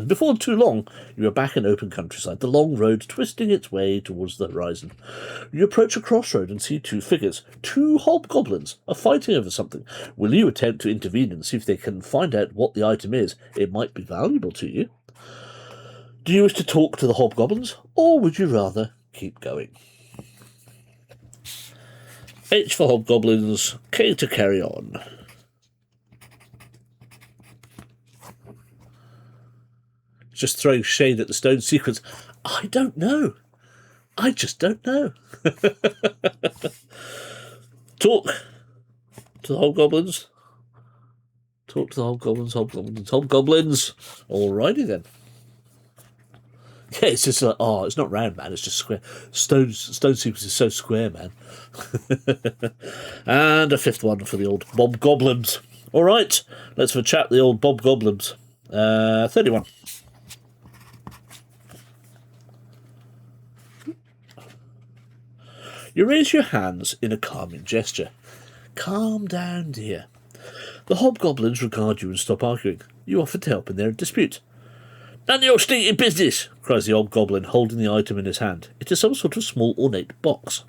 before too long, you are back in open countryside, the long road twisting its way towards the horizon. You approach a crossroad and see two figures. Two hobgoblins are fighting over something. Will you attempt to intervene and see if they can find out what the item is? It might be valuable to you. Do you wish to talk to the hobgoblins, or would you rather keep going? H for hobgoblins, K to carry on. Just throwing shade at the stone sequence. I don't know. I just don't know. Talk to the hobgoblins. Talk to the hobgoblins, hobgoblins. Alrighty then. Yeah, it's just like, oh, it's not round, man. It's just square. Stone sequence is so square, man. And a fifth one for the old Bob Goblins. All right, let's have a chat with the old Bob Goblins. 31. You raise your hands in a calming gesture. Calm down, dear. The hobgoblins regard you and stop arguing. You offer to help in their dispute. None of your stinking business, cries the hobgoblin, holding the item in his hand. It is some sort of small ornate box.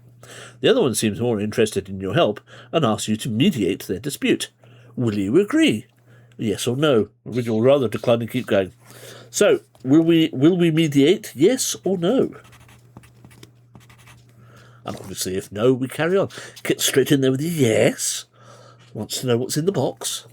The other one seems more interested in your help and asks you to mediate their dispute. Will you agree? Yes or no? Or you'll rather decline and keep going. So, will we mediate? Yes or no? And obviously, if no, we carry on. Get straight in there with a yes. Wants to know what's in the box.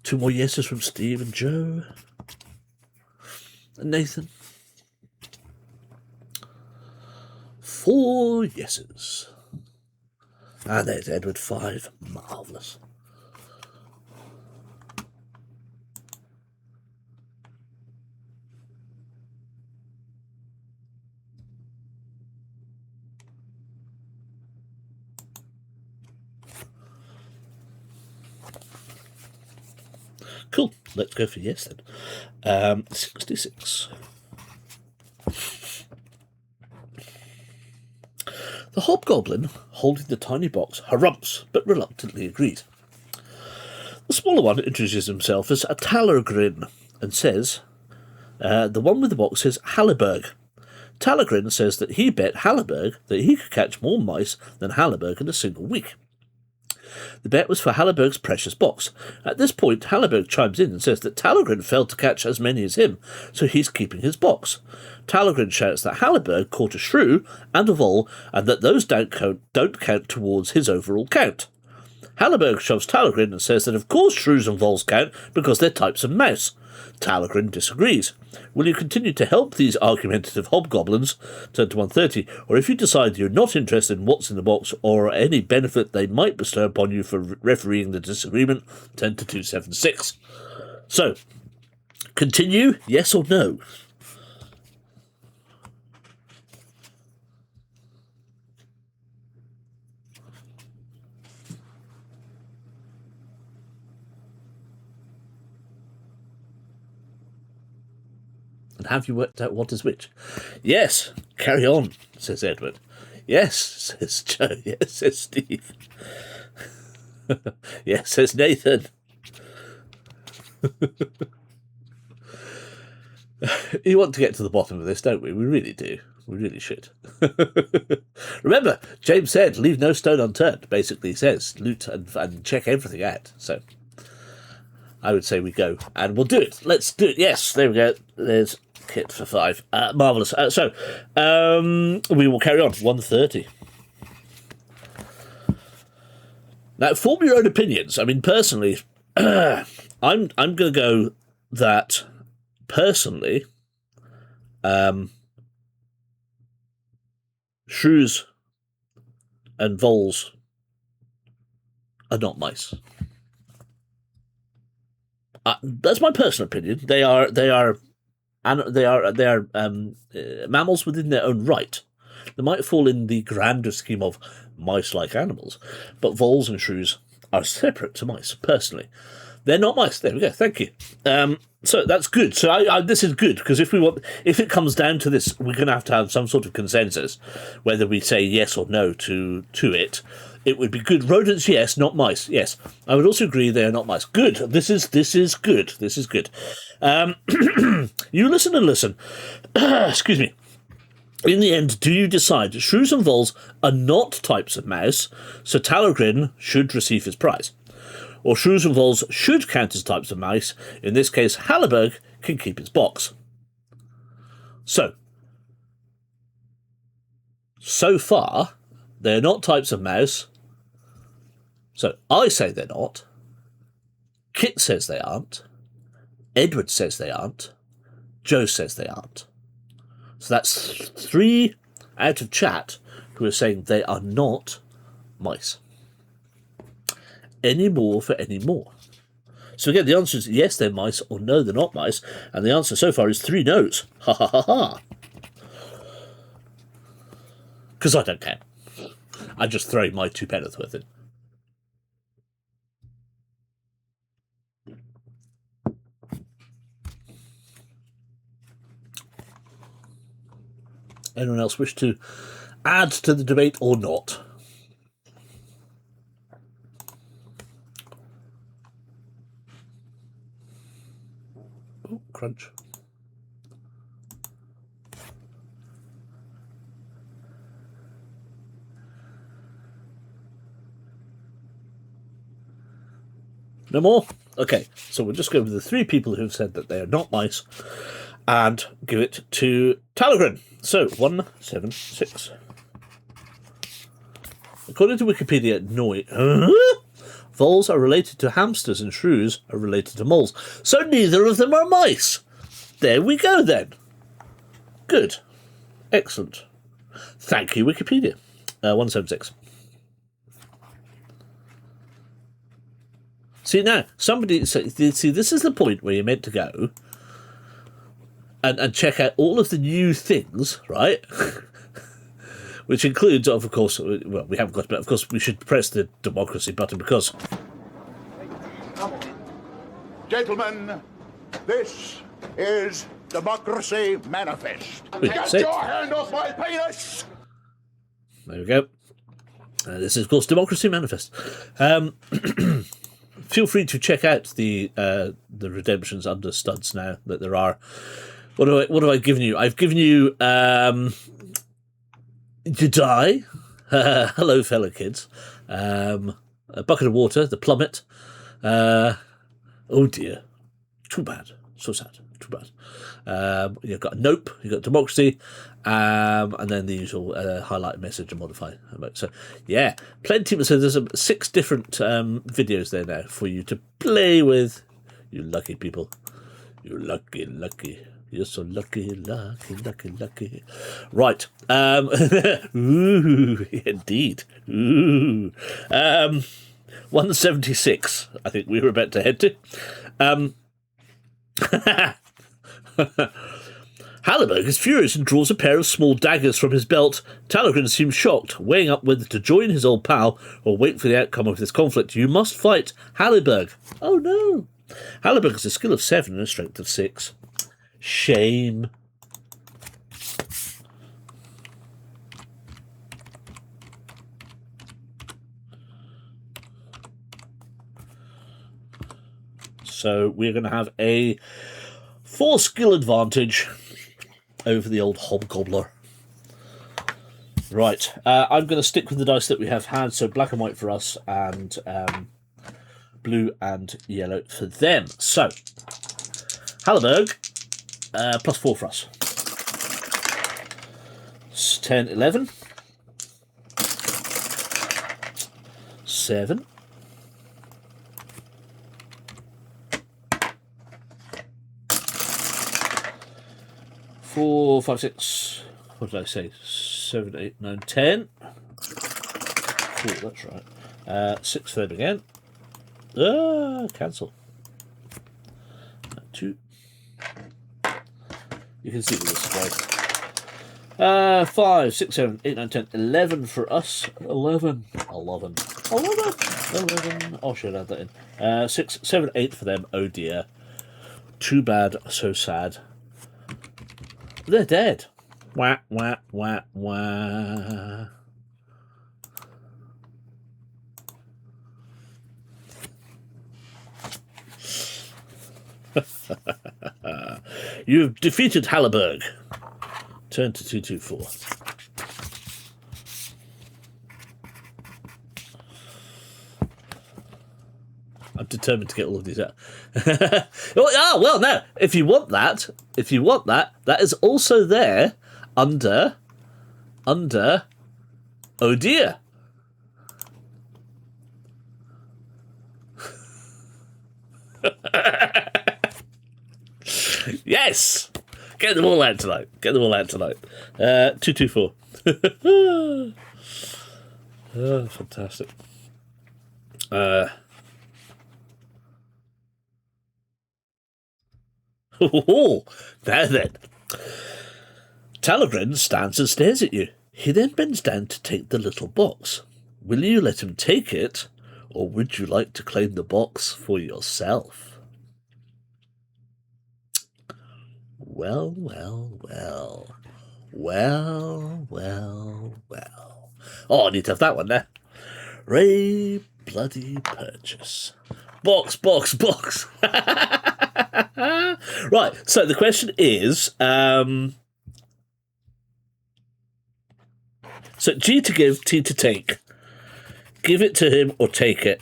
Two more yeses from Steve and Joe. And Nathan. 4 yeses. And there's Edward, 5. Marvellous. Cool. Let's go for yes then. 66. The hobgoblin, holding the tiny box, harumphs, but reluctantly agrees. The smaller one introduces himself as a Talagrin and says, the one with the box says Halliburg. Talagrin says that he bet Halliburg that he could catch more mice than Halliburg in a single week. The bet was for Halliburg's precious box. At this point, Halliburg chimes in and says that Talagrin failed to catch as many as him, so he's keeping his box. Talagrin shouts that Halliburg caught a shrew and a vole, and that those don't count towards his overall count. Hallerberg shoves Talagrin and says that of course shrews and voles count because they're types of mouse. Talagrin disagrees. Will you continue to help these argumentative hobgoblins, turn to 130, or if you decide you're not interested in what's in the box or any benefit they might bestow upon you for refereeing the disagreement, turn to 276. So, continue, yes or no? And have you worked out what is which? Yes, carry on, says Edward. Yes, says Joe. Yes, says Steve. Yes, says Nathan. You want to get to the bottom of this, don't we? We really do. We really should. Remember, James said, leave no stone unturned. Basically says, loot and check everything out. So, I would say we go. And we'll do it. Let's do it. Yes, there we go. There's kit for 5. Marvellous. So, we will carry on. 130. Now, form your own opinions. I mean, personally, I'm going to go that, personally, shrews and voles are not mice. That's my personal opinion. They are mammals within their own right. They might fall in the grander scheme of mice-like animals, but voles and shrews are separate to mice. Personally, they're not mice. There we go. Thank you. So that's good. So this is good, because if it comes down to this, we're going to have some sort of consensus, whether we say yes or no to it. It would be good. Rodents, yes. Not mice, yes. I would also agree they are not mice. Good. This is good. This is good. You listen and listen. Excuse me. In the end, do you decide shrews and voles are not types of mouse, so Talagrin should receive his prize? Or shrews and voles should count as types of mice? In this case, Hallerberg can keep his box. So far, they're not types of mouse. So I say they're not. Kit says they aren't. Edward says they aren't. Joe says they aren't. So that's 3 out of chat who are saying they are not mice. Any more for any more? So again, the answer is yes, they're mice, or no, they're not mice. And the answer so far is 3 no's. Ha ha ha ha. Because I don't care. I'm just throwing my 2 penneth worth in. Anyone else wish to add to the debate or not? Oh, crunch. No more? Okay, so we'll just go with the 3 people who've said that they are not mice and give it to Talagrin. So, 176. According to Wikipedia, voles are related to hamsters and shrews are related to moles. So neither of them are mice. There we go then. Good. Excellent. Thank you, Wikipedia. 176. See, now, see, this is the point where you're meant to go and check out all of the new things, right? Which includes, of course, well, we haven't got, but of course we should press the democracy button because... Gentlemen, this is Democracy Manifest. Get your hand off my penis! There we go. This is, of course, Democracy Manifest. Feel free to check out the redemptions under studs now that there are. What have I given you? I've given you To Die. Hello, fellow kids. A Bucket of Water, the Plummet. Oh dear. Too bad. So sad. Too bad. You've got Nope, you've got Democracy, and then the usual highlight message and modify. So, yeah, plenty. So there's 6 different videos there now for you to play with. You lucky people. You're lucky, lucky. You're so lucky, lucky, lucky, lucky. Right. Ooh, indeed. Ooh. 176, I think we were about to head to. Halliburg is furious and draws a pair of small daggers from his belt. Talagrin seems shocked, weighing up whether to join his old pal or wait for the outcome of this conflict. You must fight Halliburg. Oh no. Halliburg has a skill of 7 and a strength of 6. Shame. So we're going to have a 4 skill advantage over the old hobgobbler. Right, I'm going to stick with the dice that we have had, so black and white for us, and blue and yellow for them. So, Halliburg, +4 for us. 10, 11. 7. 4, 5, 6. What did I say? 7, 8, 9, 10. 4, that's right. 6 for them again. Cancel. 2. You can see this twice. 5, 6, 7, 8, 9, 10, 11 for us. 11. 11. 11. 11. Oh, should I add that in? 6, 7, 8 for them. Oh dear. Too bad, so sad. They're dead. Wah, wah, wah, wah. You've defeated Halliburg. Turn to 224. I'm determined to get all of these out. Oh, well, no. If you want that, that is also there under, oh dear. Yes! Get them all out tonight. 224. Oh, fantastic. Now then. Talagrin stands and stares at you. He then bends down to take the little box. Will you let him take it, or would you like to claim the box for yourself? Well, well, well. Well, well, well. Oh, I need to have that one there. Ray bloody purchase. Box, box, box. Right, so the question is, so G to give, T to take. Give it to him or take it.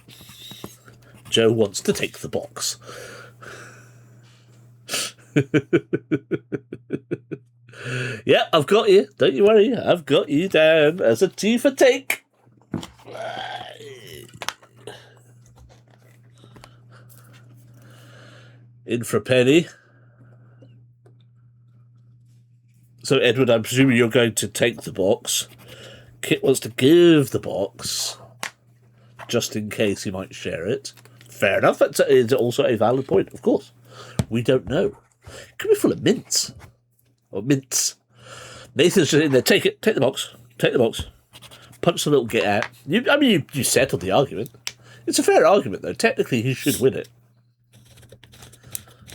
Joe wants to take the box. Yeah, I've got you. Don't you worry. I've got you down as a T for take. In for a penny. So, Edward, I'm presuming you're going to take the box. Kit wants to give the box, just in case he might share it. Fair enough. It's also a valid point, of course. We don't know. It could be full of mints. Or mints. Nathan's just in there. Take it. Take the box. Take the box. Punch the little git out. You settled the argument. It's a fair argument, though. Technically, he should win it.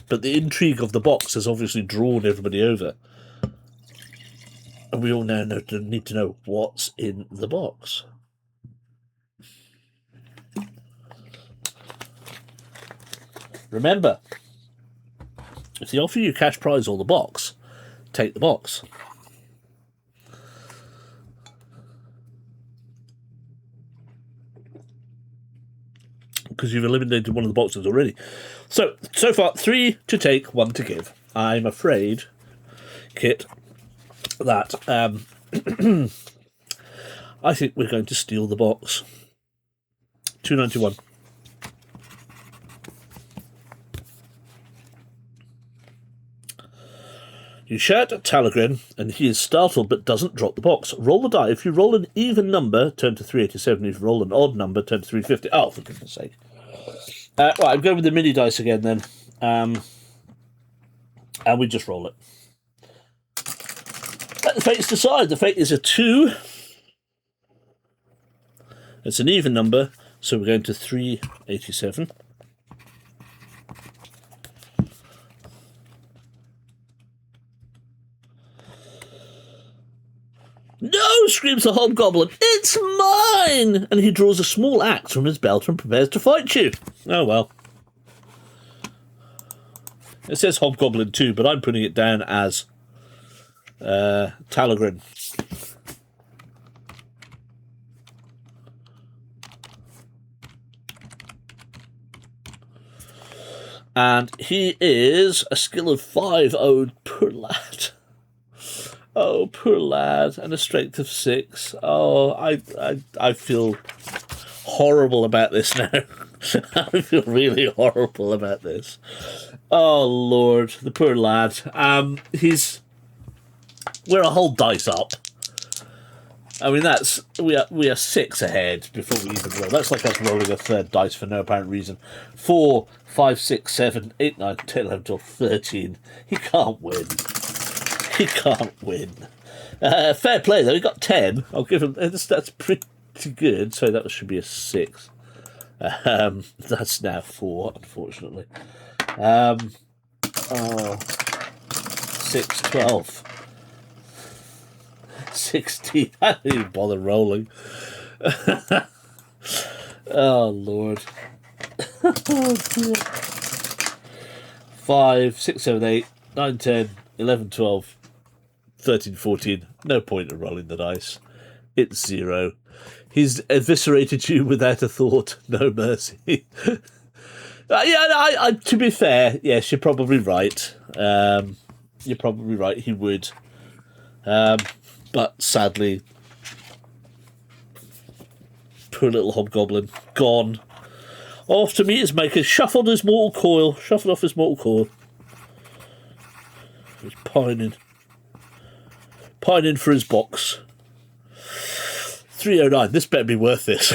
But the intrigue of the box has obviously drawn everybody over. And we all now need to know what's in the box. Remember, if they offer you cash prize or the box, take the box. because you've eliminated one of the boxes already. So far, 3 to take, 1 to give. I'm afraid, Kit, that I think we're going to steal the box. 291. You shout at Talagrin, and he is startled but doesn't drop the box. Roll the die. If you roll an even number, turn to 387. If you roll an odd number, turn to 350. Oh, for goodness sake. Right, I'm going with the mini dice again then. And we just roll it. Let the fates decide. The fate is a 2. It's an even number, so we're going to 387. No, screams the hobgoblin, it's mine! And he draws a small axe from his belt and prepares to fight you. Oh well. It says hobgoblin too, but I'm putting it down as Talagrin. And he is a skill of 5. Oh, poor lad. Oh, poor lad. And a strength of 6. Oh, I feel horrible about this now. I feel really horrible about this. Oh, Lord. The poor lad. We're a whole dice up. I mean, we are 6 ahead before we even roll. That's like us rolling a third dice for no apparent reason. 4, 5, 6, 7, 8, 9, 10, 11, 12, 13. He can't win. He can't win. Fair play, though. He got 10. I'll give him... That's pretty good. So that should be a 6. That's now 4, unfortunately. 6, 12. 16. I didn't even bother rolling. Oh, Lord. 5, 6, 7, 8, 9, 10, 11, 12, 13, 14. No point in rolling the dice. It's 0. He's eviscerated you without a thought. No mercy. To be fair, yes, you're probably right. You're probably right. He would. But sadly, poor little hobgoblin, gone. Off to meet his maker, shuffled off his mortal coil. He's pining for his box. 309. This better be worth this.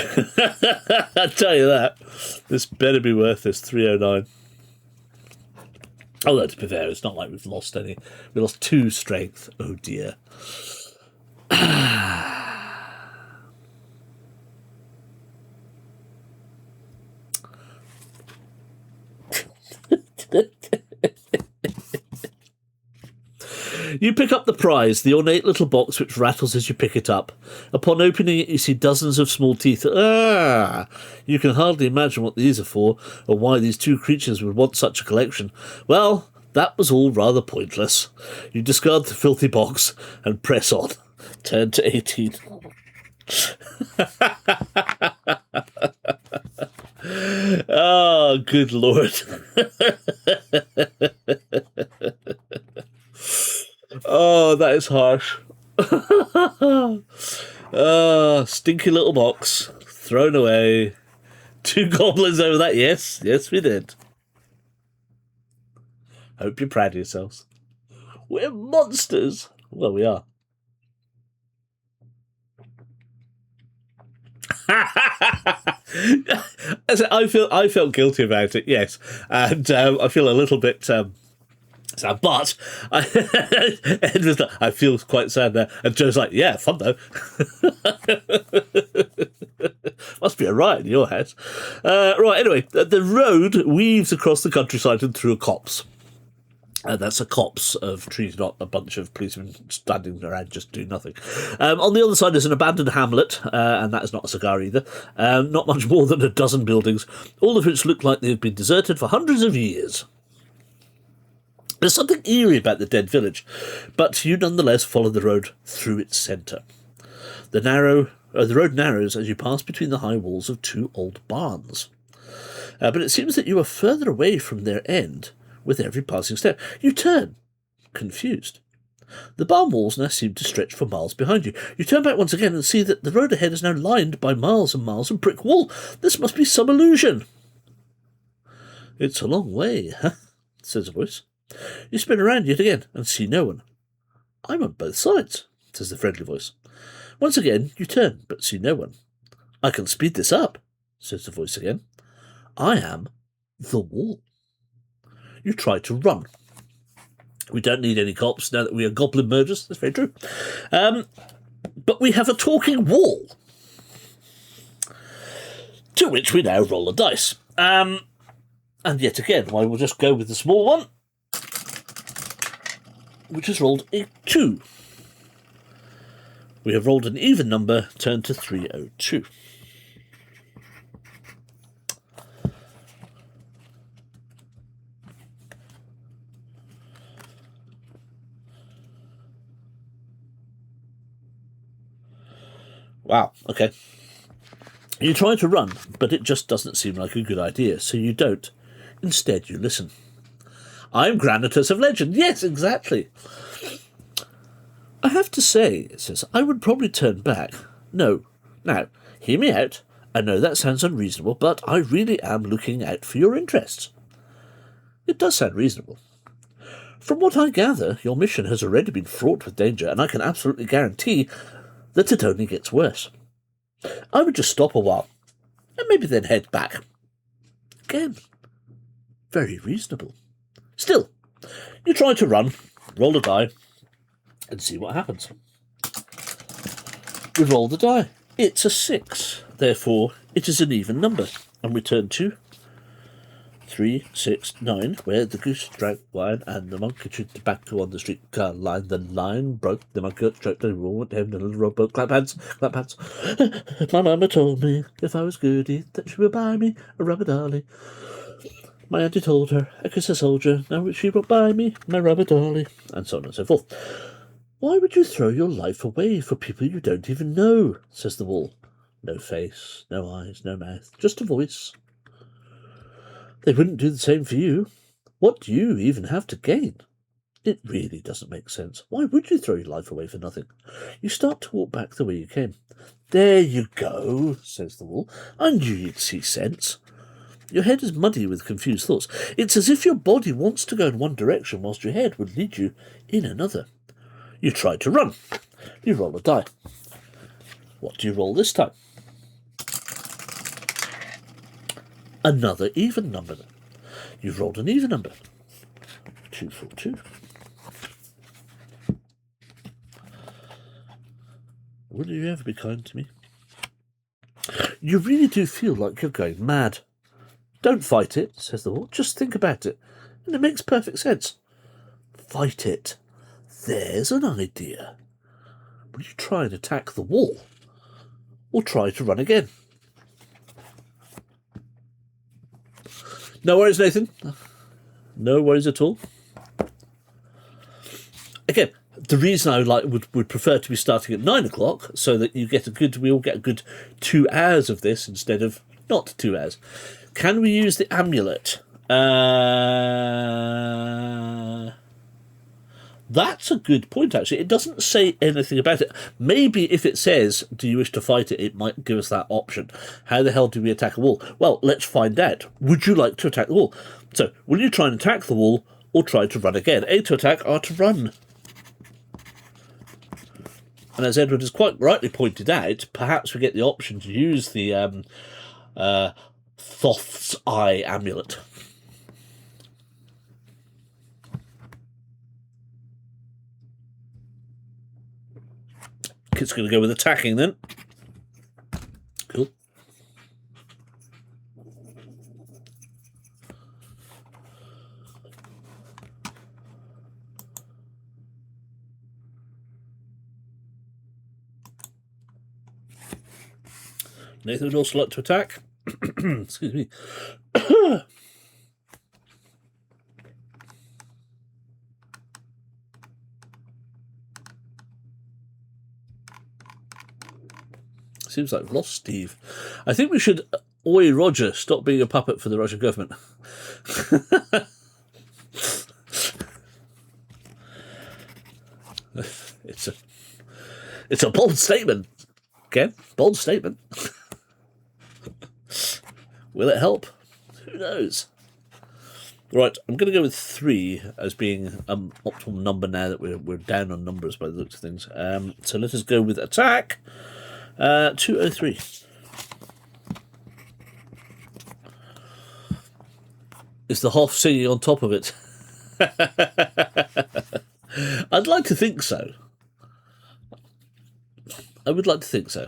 I tell you that. This better be worth this. 309. Although to be fair, it's not like we've lost any. We lost 2 strength. Oh dear. You pick up the prize, the ornate little box which rattles as you pick it up. Upon opening it, you see dozens of small teeth. You can hardly imagine what these are for, or why these 2 creatures would want such a collection. Well, that was all rather pointless. You discard the filthy box and press on. Turn to 18. Oh, good Lord. Oh, that is harsh. Oh, stinky little box. Thrown away. 2 goblins over that. Yes, we did. Hope you're proud of yourselves. We're monsters. Well, we are. I felt guilty about it, yes, and I feel a little bit sad. But Ed was like, I feel quite sad now, and Joe's like, yeah, fun though. Must be a riot in your head. Right, anyway, the road weaves across the countryside and through a copse. That's a copse of trees, not a bunch of policemen standing around just doing nothing. On the other side is an abandoned hamlet, and that is not a cigar either. Not much more than a dozen buildings, all of which look like they've been deserted for hundreds of years. There's something eerie about the dead village, but you nonetheless follow the road through its centre. The road narrows as you pass between the high walls of 2 old barns. But it seems that you are further away from their end with every passing step. You turn, confused. The barn walls now seem to stretch for miles behind you. You turn back once again and see that the road ahead is now lined by miles and miles of brick wall. This must be some illusion. It's a long way, huh? Says a voice. You spin around yet again and see no one. I'm on both sides, says the friendly voice. Once again you turn, but see no one. I can speed this up, says the voice again. I am the wall. You try to run. We don't need any cops now that we are goblin murderers. That's very true. But we have a talking wall. To which we now roll a dice. And yet again, I will just go with the small one, which has rolled a 2. We have rolled an even number, turned to 302. Wow, okay. You try to run, but it just doesn't seem like a good idea, so you don't. Instead, you listen. I'm Granitus of Legend. Yes, exactly. I have to say, it says, I would probably turn back. No. Now, hear me out. I know that sounds unreasonable, but I really am looking out for your interests. It does sound reasonable. From what I gather, your mission has already been fraught with danger, and I can absolutely guarantee that it only gets worse. I would just stop a while, and maybe then head back. Again, very reasonable. Still, you try to run, roll a die, and see what happens. We roll the die. It's a 6. Therefore, it is an even number. And we turn to 3, 6, 9, where the goose drank wine and the monkey chewed tobacco on the streetcar line. The line broke, the monkey struck the wall, the little rowboat. Clap hands, clap hands. My mama told me if I was goody that she would buy me a rubber dolly. My auntie told her I kissed a soldier, now she will buy me my rubber dolly, and so on and so forth. Why would you throw your life away for people you don't even know? Says the wall. No face, no eyes, no mouth, just a voice. They wouldn't do the same for you. What do you even have to gain? It really doesn't make sense. Why would you throw your life away for nothing? You start to walk back the way you came. There you go, says the wall. I knew you'd see sense. Your head is muddy with confused thoughts. It's as if your body wants to go in one direction whilst your head would lead you in another. You try to run. You roll a die. What do you roll this time? Another even number. You've rolled an even number. 242. Will you ever be kind to me? You really do feel like you're going mad. Don't fight it, says the wall. Just think about it. And it makes perfect sense. Fight it. There's an idea. Will you try and attack the wall? Or try to run again? No worries, Nathan. No worries at all. Again, the reason I would prefer to be starting at 9 o'clock so that we all get a good 2 hours of this instead of not 2 hours. Can we use the amulet? That's a good point, actually. It doesn't say anything about it. Maybe if it says, do you wish to fight it, it might give us that option. How the hell do we attack a wall? Well, let's find out. Would you like to attack the wall? So, will you try and attack the wall or try to run again? A to attack, R to run. And as Edward has quite rightly pointed out, perhaps we get the option to use the Thoth's Eye amulet. It's going to go with attacking then. Cool. Nathan would also like to attack. Excuse me. Seems like we've lost Steve. I think we should Oi, Roger, stop being a puppet for the Russian government. It's a bold statement. Ken, bold statement. Will it help? Who knows? Right, I'm going to go with 3 as being an optimal number now that we're down on numbers by the looks of things. So let us go with attack. 203. Is the Hoff singing on top of it? I'd like to think so. I would like to think so.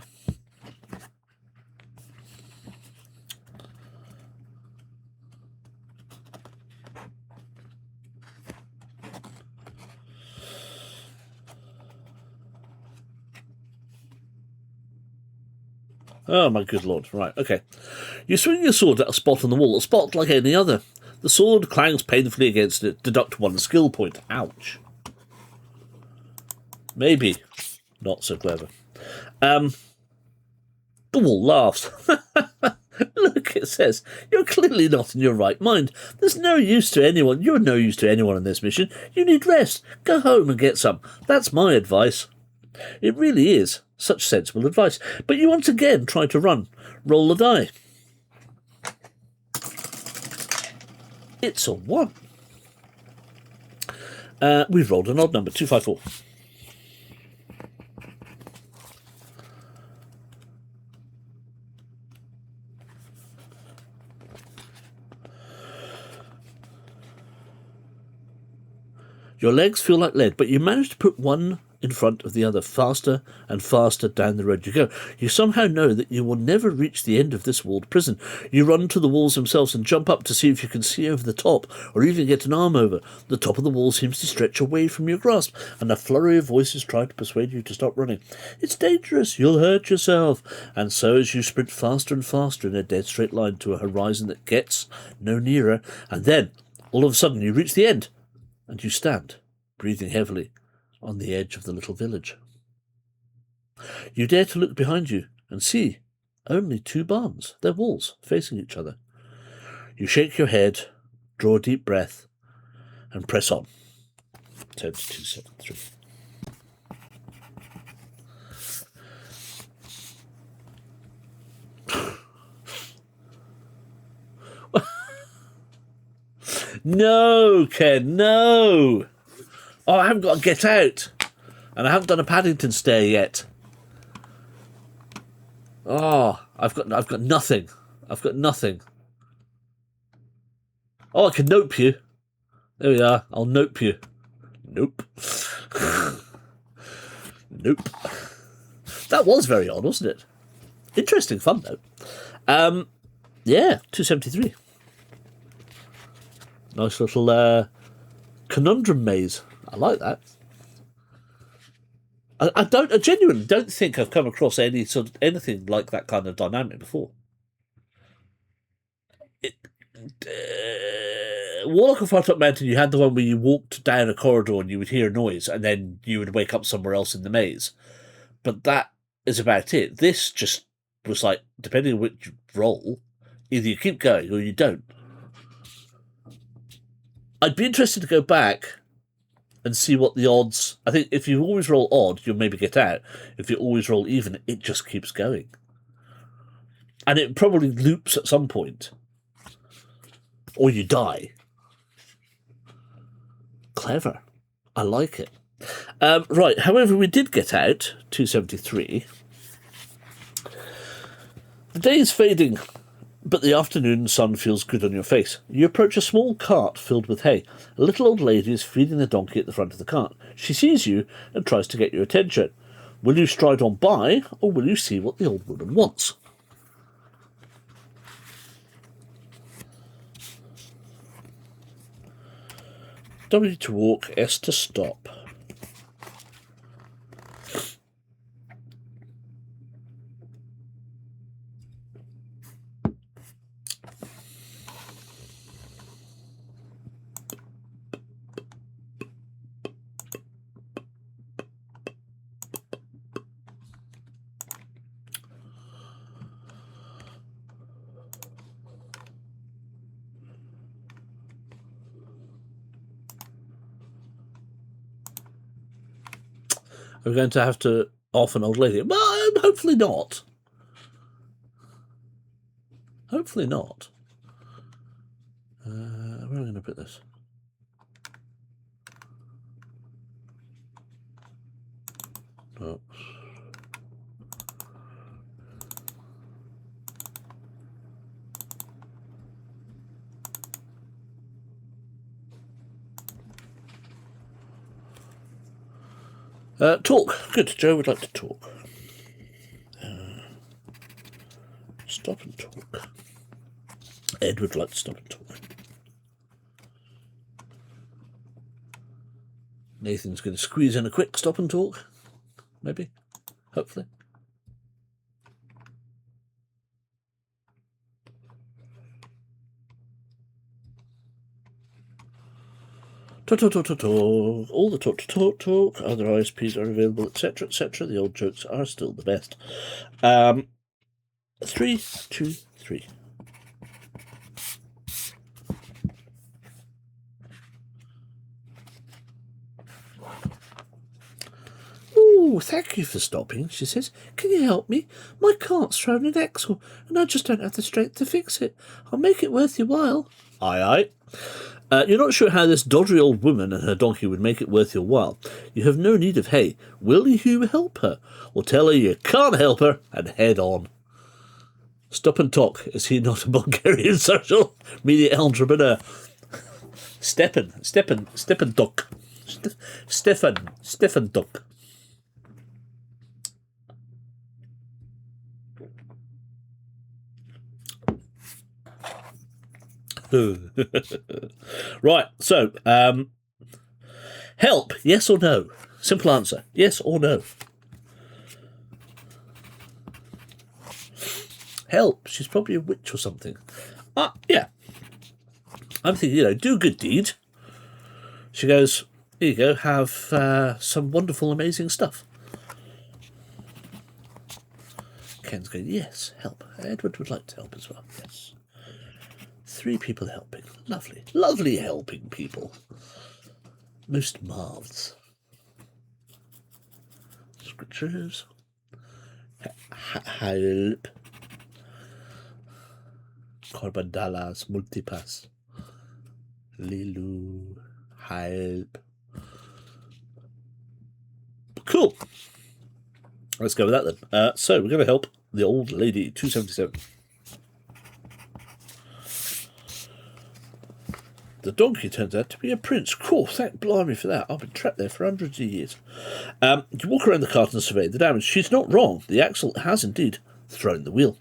Oh, my good lord. Right, okay. You swing your sword at a spot on the wall, a spot like any other. The sword clangs painfully against it. Deduct 1 skill point. Ouch. Maybe not so clever. The wall laughs. Look, it says, you're clearly not in your right mind. There's no use to anyone. You're no use to anyone on this mission. You need rest. Go home and get some. That's my advice. It really is. Such sensible advice. But you once again try to run. Roll a die. It's a 1. We've rolled an odd number, 254. Your legs feel like lead, but you manage to put one in front of the other, faster and faster down the road you go. You somehow know that you will never reach the end of this walled prison. You run to the walls themselves and jump up to see if you can see over the top, or even get an arm over. The top of the wall seems to stretch away from your grasp, and a flurry of voices try to persuade you to stop running. It's dangerous, you'll hurt yourself. And so as you sprint faster and faster in a dead straight line to a horizon that gets no nearer, and then, all of a sudden, you reach the end, and you stand, breathing heavily, on the edge of the little village. You dare to look behind you and see only 2 barns, their walls, facing each other. You shake your head, draw a deep breath, and press on. 10-2-7-3. No, Ken, no! Oh, I haven't got to get out. And I haven't done a Paddington stair yet. Oh, I've got nothing. I've got nothing. Oh, I can nope you. There we are. I'll nope you. Nope. Nope. That was very odd, wasn't it? Interesting fun, though. Yeah, 273. Nice little conundrum maze. I like that. I genuinely don't think I've come across anything like that kind of dynamic before. Warlock of Firetop Mountain, you had the one where you walked down a corridor and you would hear a noise, and then you would wake up somewhere else in the maze. But that is about it. This just was like, depending on which roll, either you keep going or you don't. I'd be interested to go back and see what the odds... I think if you always roll odd, you'll maybe get out. If you always roll even, it just keeps going. And it probably loops at some point. Or you die. Clever. I like it. Right, however, we did get out, 273. The day is fading, but the afternoon sun feels good on your face. You approach a small cart filled with hay. A little old lady is feeding the donkey at the front of the cart. She sees you and tries to get your attention. Will you stride on by, or will you see what the old woman wants? W to walk, S to stop. Are we going to have to off an old lady? Well, hopefully not. Hopefully not. Where am I going to put this? Oh. Talk. Good. Joe would like to talk. Stop and talk. Ed would like to stop and talk. Nathan's going to squeeze in a quick stop and talk. Maybe. Hopefully. Talk, talk, talk, talk, talk. All the talk, talk, talk. Other ISPs are available, etc., etc. The old jokes are still the best. 3, 2, 3. Oh, thank you for stopping, she says. Can you help me? My cart's thrown an axle, and I just don't have the strength to fix it. I'll make it worth your while. Aye, aye. You're not sure how this doddery old woman and her donkey would make it worth your while. You have no need of hay. Will you help her? Or tell her you can't help her and head on. Stop and talk. Is he not a Bulgarian social media entrepreneur? Stefan Duck. Stefan Duck. Right, so help, yes or no? Simple answer, yes or no. Help, she's probably a witch or something. Yeah. I'm thinking, do a good deed. She goes, here you go, have some wonderful, amazing stuff. Ken's going, yes, help. Edward would like to help as well, yes. 3 people helping. Lovely. Lovely helping people. Most marvels. Scriptures. Help. Corbandalas multipass. Lilu. Help. Cool. Let's go with that then. So we're going to help the old lady, 277. The donkey turns out to be a prince. Cool, thank blimey for that. I've been trapped there for hundreds of years. You walk around the cart and survey the damage. She's not wrong. The axle has indeed thrown the wheel.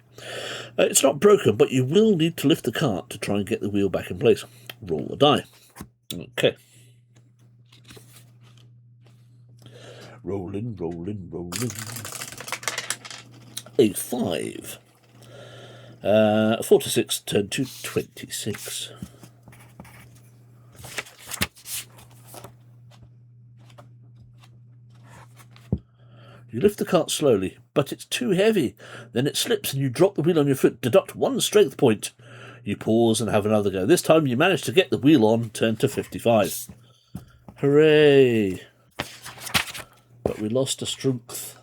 It's not broken, but you will need to lift the cart to try and get the wheel back in place. Roll the die. Okay. Rolling, rolling, rolling. A 5. 4 to 6, turn to 26. You lift the cart slowly, but it's too heavy. Then it slips and you drop the wheel on your foot. Deduct 1 strength point. You pause and have another go. This time you manage to get the wheel on, turn to 55. Hooray! But we lost a strength.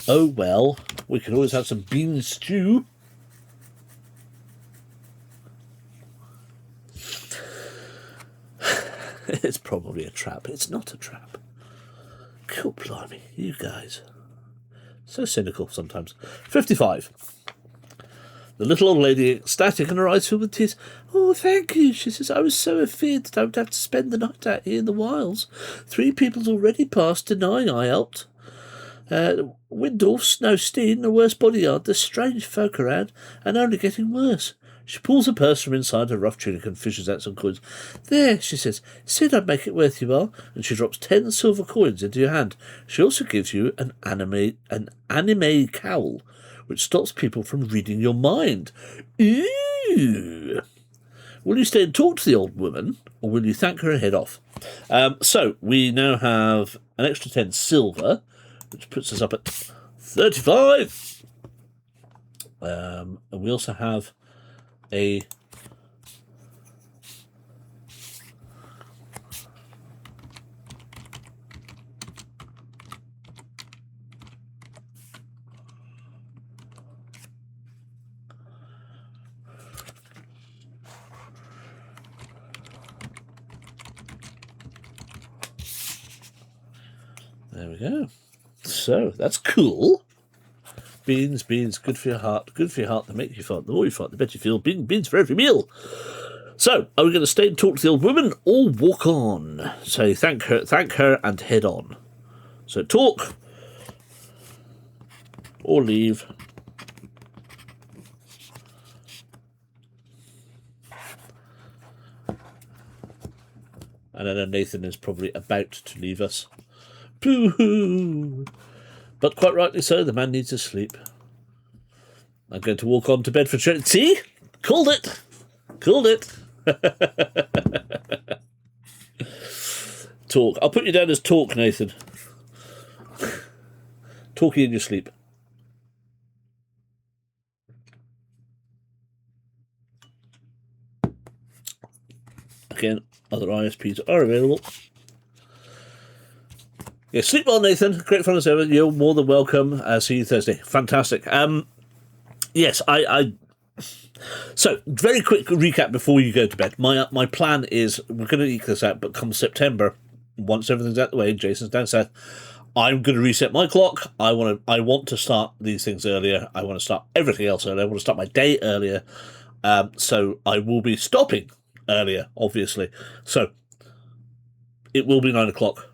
Oh well, we can always have some bean stew. It's probably a trap. It's not a trap. Cool, blimey, you guys. So cynical sometimes. 55. The little old lady, ecstatic and her eyes filled with tears. Oh, thank you, she says. I was so afeard that I would have to spend the night out here in the wilds. 3 people's already passed denying I helped. Windorf, Snowstein, the worst bodyguard. There's strange folk around, and only getting worse. She pulls a purse from inside her rough tunic and fishes out some coins. There, she says, said I'd make it worth your while, and she drops 10 silver coins into your hand. She also gives you an anime cowl, which stops people from reading your mind. Ooh! Will you stay and talk to the old woman, or will you thank her and head off? So, we now have an extra 10 silver, which puts us up at 35. And we also have a There we go. So, that's cool. Beans, good for your heart. Good for your heart, they make you fart. The more you fart, the better you feel. Beans for every meal. So, are we going to stay and talk to the old woman or walk on? So, thank her and head on. So, talk or leave. And I know Nathan is probably about to leave us. Boo-hoo! But quite rightly so, the man needs to sleep. I'm going to walk on to bed for... See? Called it! Called it! Talk. I'll put you down as talk, Nathan. Talking in your sleep. Again, other ISPs are available. Yeah, sleep well, Nathan. Great fun as ever. You're more than welcome. See you Thursday. Fantastic. Yes, So, very quick recap before you go to bed. My plan is, we're going to eke this out, but come September, once everything's out the way, Jason's down south, I'm going to reset my clock. I want to start these things earlier. I want to start everything else earlier. I want to start my day earlier. So I will be stopping earlier, obviously. So it will be 9 o'clock.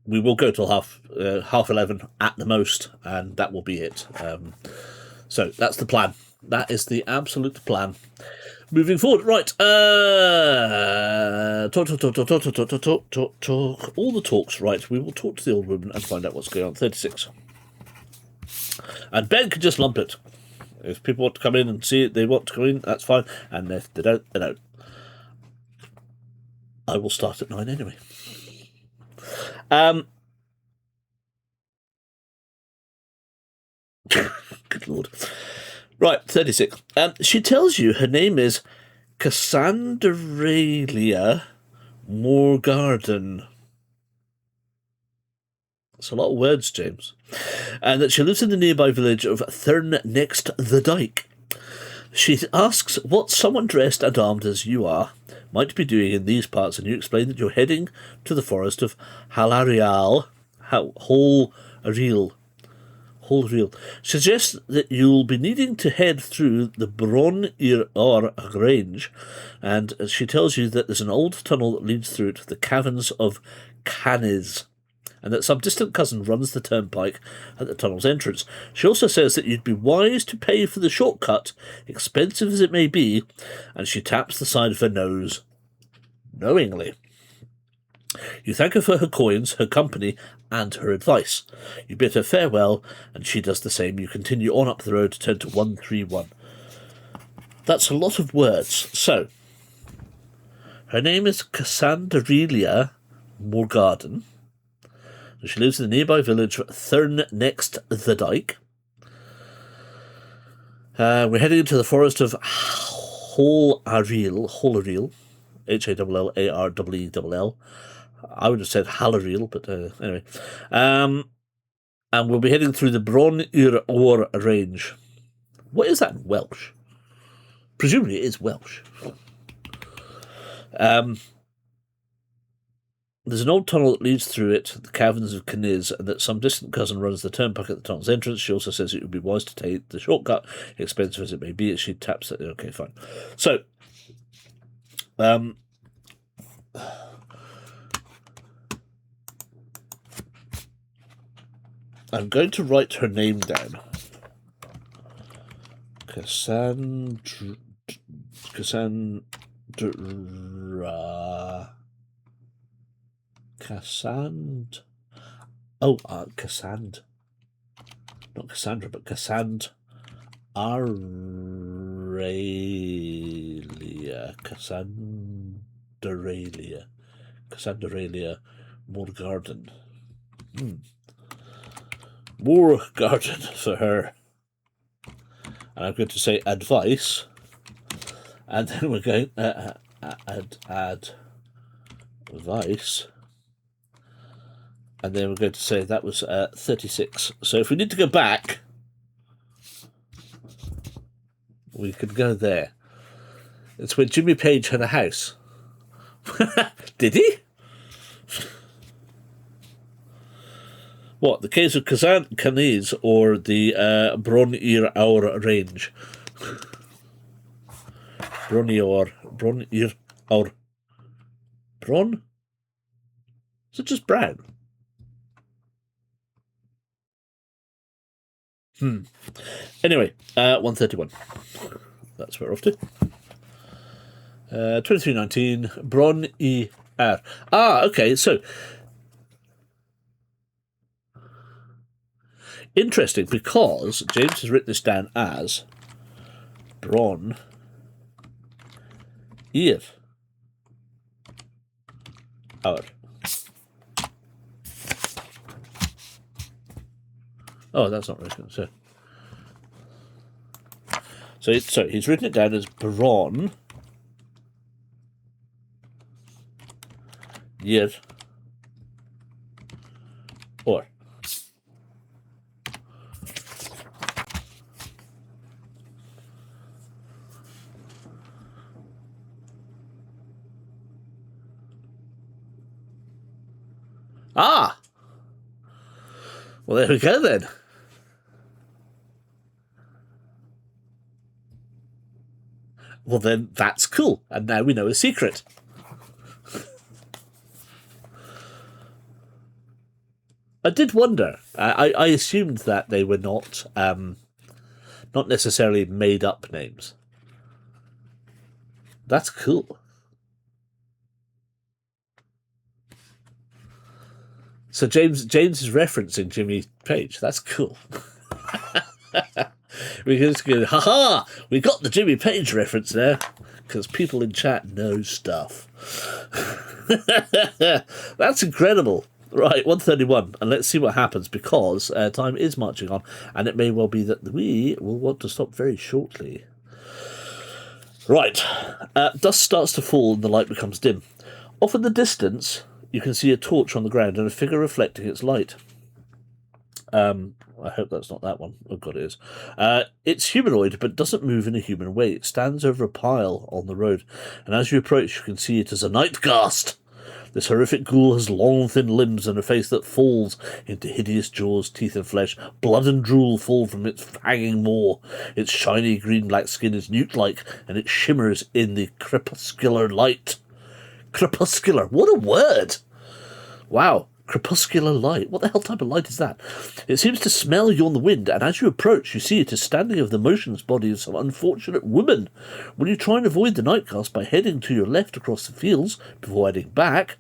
We will go till half 11 at the most, and that will be it. So that's the plan. That is the absolute plan. Moving forward, right. Talk. All the talks, right. We will talk to the old woman and find out what's going on. 36. And Ben can just lump it. If people want to come in and see it, they want to come in, that's fine. And if they don't, they don't. I will start at 9 anyway. Good Lord. Right, 36. She tells you her name is Cassandra Moorgarden. That's a lot of words, James. And that she lives in the nearby village of Thurn next the Dyke. She asks what someone dressed and armed as you are might be doing in these parts, and you explain that you're heading to the forest of Halarial, Hallreal. Suggests that you'll be needing to head through the Bron Ir range, and she tells you that there's an old tunnel that leads through to the caverns of Canis, and that some distant cousin runs the turnpike at the tunnel's entrance. She also says that you'd be wise to pay for the shortcut, expensive as it may be, and she taps the side of her nose knowingly. You thank her for her coins, her company, and her advice. You bid her farewell, and she does the same. You continue on up the road to turn to 131. That's a lot of words. So, her name is Cassandra Moorgarden. She lives in the nearby village of Thurn next the Dyke. We're heading into the forest of Hallreal, Hallareel. I would have said Hallareel, but anyway. And we'll be heading through the Bron Ir range. What is that in Welsh? Presumably it is Welsh. There's an old tunnel that leads through it, the caverns of Canis, and that some distant cousin runs the turnpike at the tunnel's entrance. She also says it would be wise to take the shortcut, expensive as it may be, as she taps it. Okay, fine. So, I'm going to write her name down. Cassandra. Cassand. Not Cassandra, but Cassand. Cassandra Moorgarden. Moorgarden for her. And I'm going to say advice. And then we're going advice. And then we're going to say that was 36. So if we need to go back, we could go there. It's where Jimmy Page had a house. Did he? What, the case of Canes or the Bron-Ir Aur range? Bron-Ir Aur. Bron? Is it just brown? Anyway, 131. That's what we're off to. 2319, Bron-Ir. Ah, okay, so... Interesting, because James has written this down as Bron-Ir. Aur. Oh, that's not right. So he's written it down as Bron. Year. Or. Ah! Well, there we go then. Well, then that's cool. And now we know a secret. I did wonder. I assumed that they were not necessarily made up names. That's cool. So James is referencing Jimmy Page. That's cool. We can just go, haha! We got the Jimmy Page reference there because people in chat know stuff. That's incredible. Right, 131, and let's see what happens because time is marching on, and it may well be that we will want to stop very shortly. Right, dust starts to fall and the light becomes dim. Off in the distance, you can see a torch on the ground and a figure reflecting its light. I hope that's not that one. Oh god, it is. It's humanoid, but doesn't move in a human way. It stands over a pile on the road, and as you approach, you can see it as a Nightghast. This horrific ghoul has long, thin limbs and a face that falls into hideous jaws, teeth and flesh. Blood and drool fall from its hanging maw. Its shiny green-black skin is newt-like, and it shimmers in the crepuscular light. Crepuscular, what a word! Wow, crepuscular light. What the hell type of light is that? It seems to smell you on the wind, and as you approach, you see it is standing over the motionless body of some unfortunate woman. Will you try and avoid the Nightghast by heading to your left across the fields before heading back?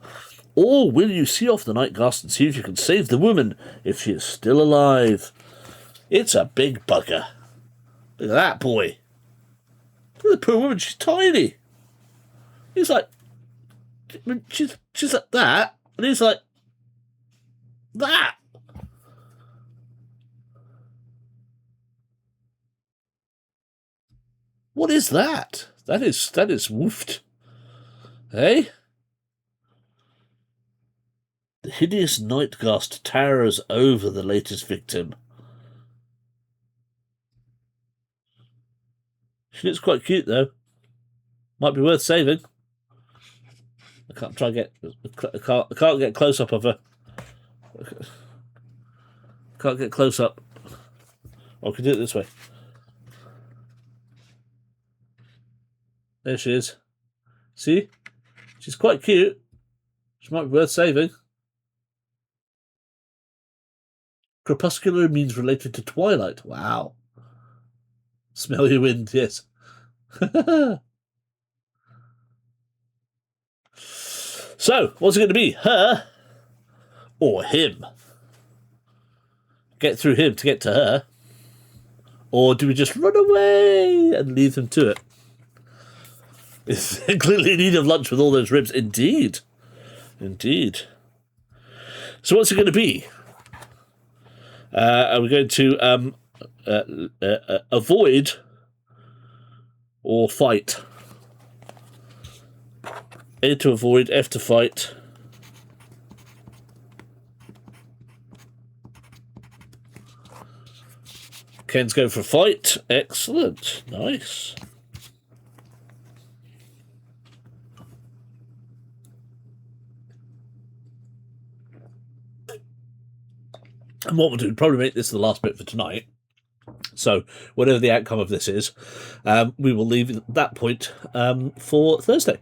Or will you see off the Nightghast and see if you can save the woman if she is still alive? It's a big bugger. Look at that boy. Look at the poor woman, she's tiny. He's like... She's like that, and he's like... that. What is that? That is woofed. Hey? The hideous Nightghast towers over the latest victim. She looks quite cute though. Might be worth saving. I can't get close up of her. Can't get close up. Oh, I can do it this way. There she is. See? She's quite cute. She might be worth saving. Crepuscular means related to twilight. Wow. Smell your wind, yes. So, what's it going to be? Her or him? Get through him to get to her? Or do we just run away and leave them to it? It's clearly in need of lunch with all those ribs. Indeed. Indeed. So what's it going to be? Are we going to avoid or fight? A to avoid, F to fight. Ken's going for a fight. Excellent. Nice. And what we'll do, probably make this the last bit for tonight. So whatever the outcome of this is, we will leave it at that point for Thursday.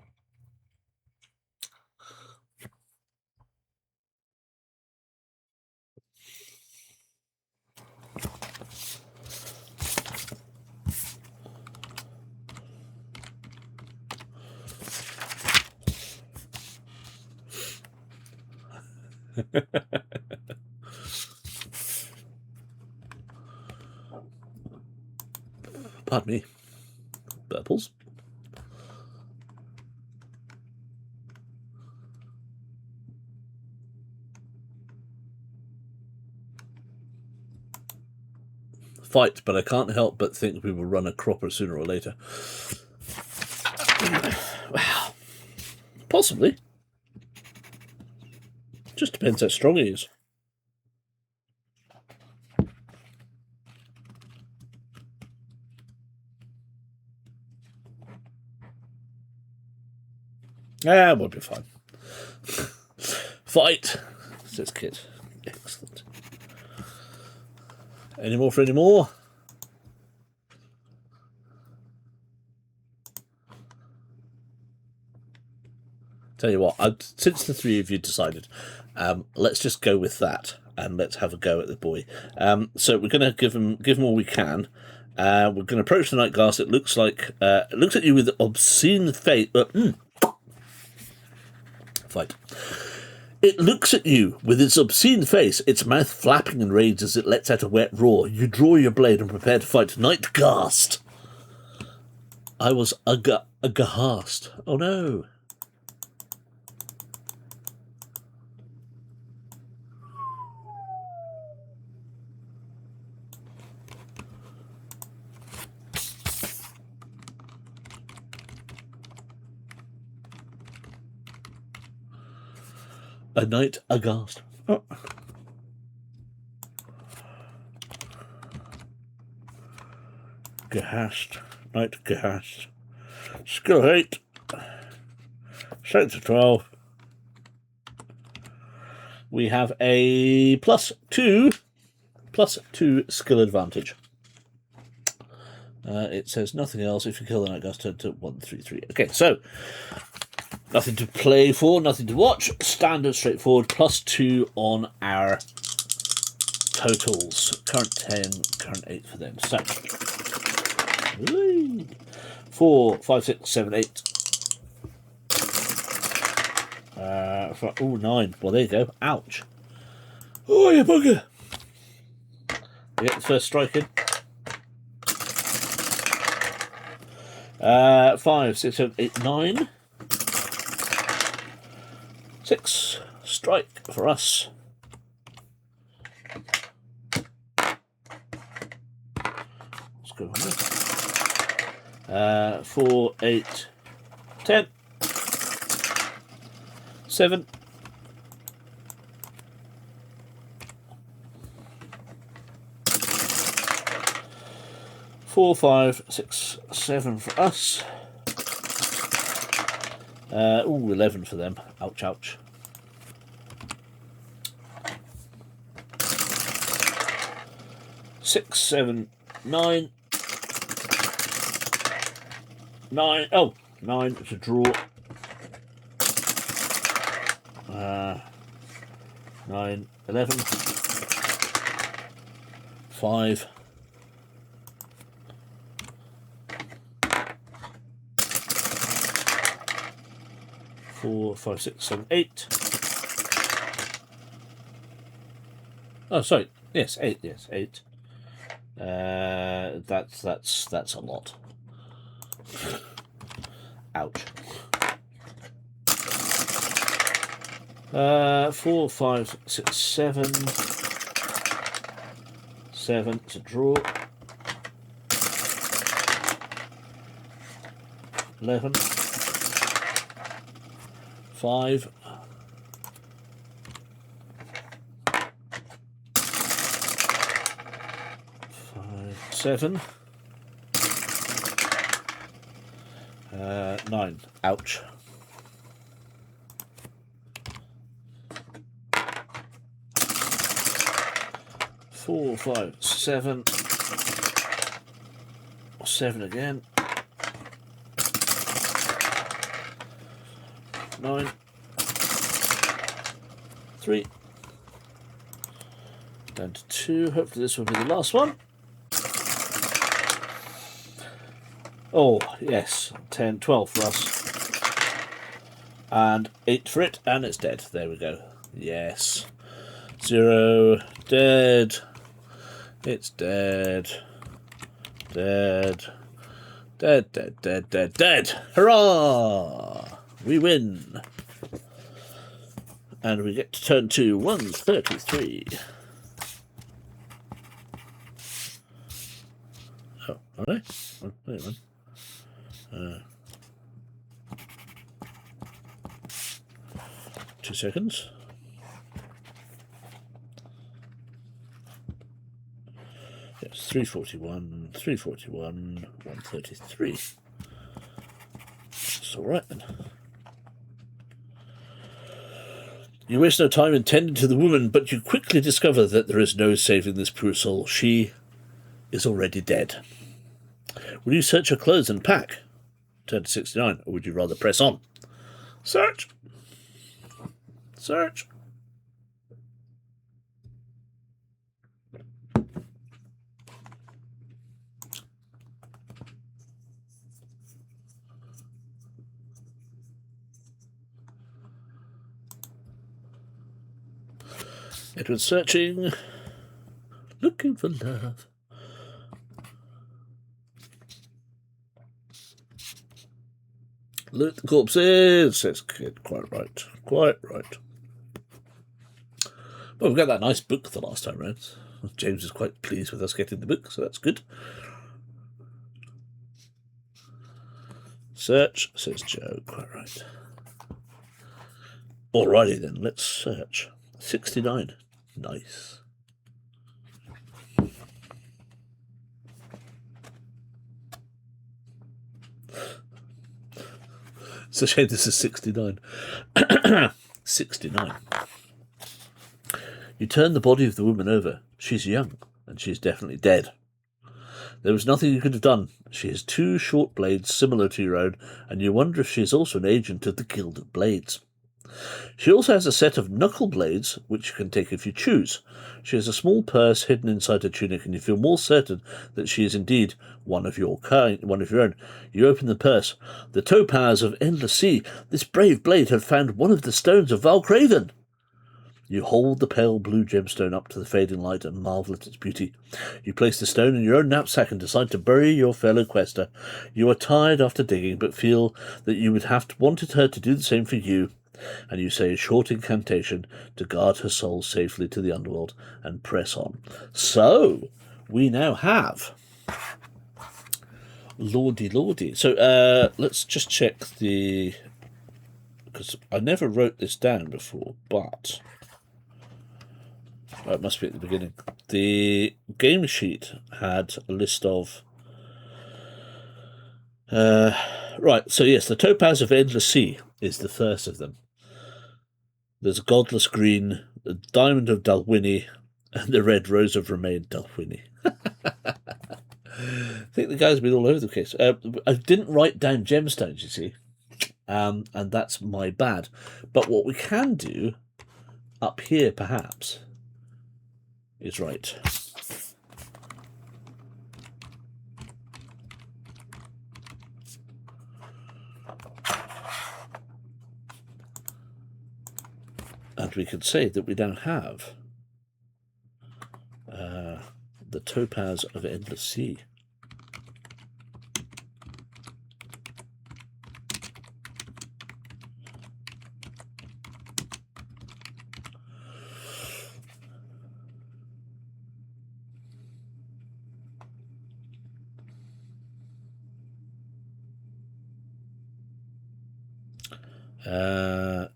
Pardon me. Purples. Fight, but I can't help but think we will run a cropper sooner or later. Well, possibly. Just depends how strong he is. We'll be fine. Fight, says Kit. Excellent. Any more for any more? Tell you what, since the three of you decided, let's just go with that and let's have a go at the boy. So we're going to give him all we can. We're going to approach the Nightghast. It looks like it looks at you with obscene face. Fight. It looks at you with its obscene face, its mouth flapping in rage as it lets out a wet roar. You draw your blade and prepare to fight. Nightghast. I was aghast. Oh no. A knight aghast. Oh. Ghast. Knight ghast. Skill 8. Strength of 12. We have a +2 skill advantage. It says nothing else. If you kill the Nightghast, turn to 133. Okay, so nothing to play for, nothing to watch. Standard, straightforward. +2 on our totals. Current 10, current 8 for them. So 4, 5, 6, 7, 8. 9. Well, there you go. Ouch. Oh, you bugger. You get the first strike in. 5, 6, 7, 8, 9. 6. Strike for us. Let's go on there. 4, 8, 10. 7. 4, 5, 6, 7 for us. 11 for them. Ouch, ouch. Six, 7, 9. 9. Oh, 9 to draw. 9, 11. 5. 4, 5, 6, 7, 8. Oh, sorry. Yes, 8. Yes, 8. That's a lot. Ouch. 4, 5, 6, 7. 7 to draw. 11. 5. 7. 9. Ouch. 5, 4, 5, 7. 7 again. 9. 3. Down to 2. Hopefully this will be the last one. Oh, yes. 10, 12 for us. And 8 for it, and it's dead. There we go. Yes. 0. Dead. It's dead. Dead. Dead, dead, dead, dead, dead. Hurrah! We win. And we get to turn 2, 133. Oh, all right. Oh, wait a minute. 2 seconds. Yes, 341, 341, 133. That's all right then. You waste no time in tending to the woman, but you quickly discover that there is no saving this poor soul. She is already dead. Will you search her clothes and pack? Turn to 69, or would you rather press on? Search! Search! Edward searching, looking for love. Loot the corpses, says Kid. Quite right, quite right. Well, we got that nice book the last time round. James is quite pleased with us getting the book, so that's good. Search, says Joe. Quite right. Alrighty then, let's search. 69. Nice. It's a shame this is 69. 69. You turn the body of the woman over. She's young, and she's definitely dead. There was nothing you could have done. She has 2 short blades similar to your own, and you wonder if she is also an agent of the Guild of Blades. She also has a set of knuckle blades, which you can take if you choose. She has a small purse hidden inside her tunic, and you feel more certain that she is indeed one of your kind, one of your own. You open the purse. The topaz of endless sea. This brave blade had found one of the stones of Valcraven. You hold the pale blue gemstone up to the fading light and marvel at its beauty. You place the stone in your own knapsack and decide to bury your fellow quester. You are tired after digging, but feel that you would have wanted her to do the same for you. And you say a short incantation to guard her soul safely to the underworld and press on. So, we now have... Lordy, lordy. So, let's just check the... Because I never wrote this down before, but... it must be at the beginning. The game sheet had a list of... right, so yes, the Topaz of Endless Sea is the first of them. There's a Godless Green, the Diamond of Dalwhinnie, and the Red Rose of Remain Dalwhinnie. I think the guy's been all over the place. I didn't write down gemstones, you see, and that's my bad. But what we can do up here, perhaps, is right. And we could say that we now have the Topaz of Endless Sea.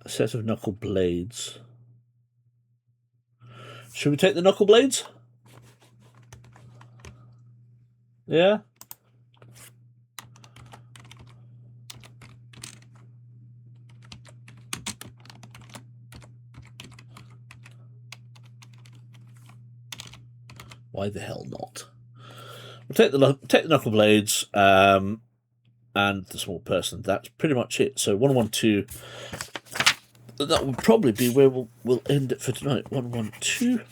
A set of knuckle blades. Should we take the knuckle blades? Yeah? Why the hell not? We'll take the knuckle blades and the small person. That's pretty much it. So 112. That will probably be where we'll end it for tonight. 112.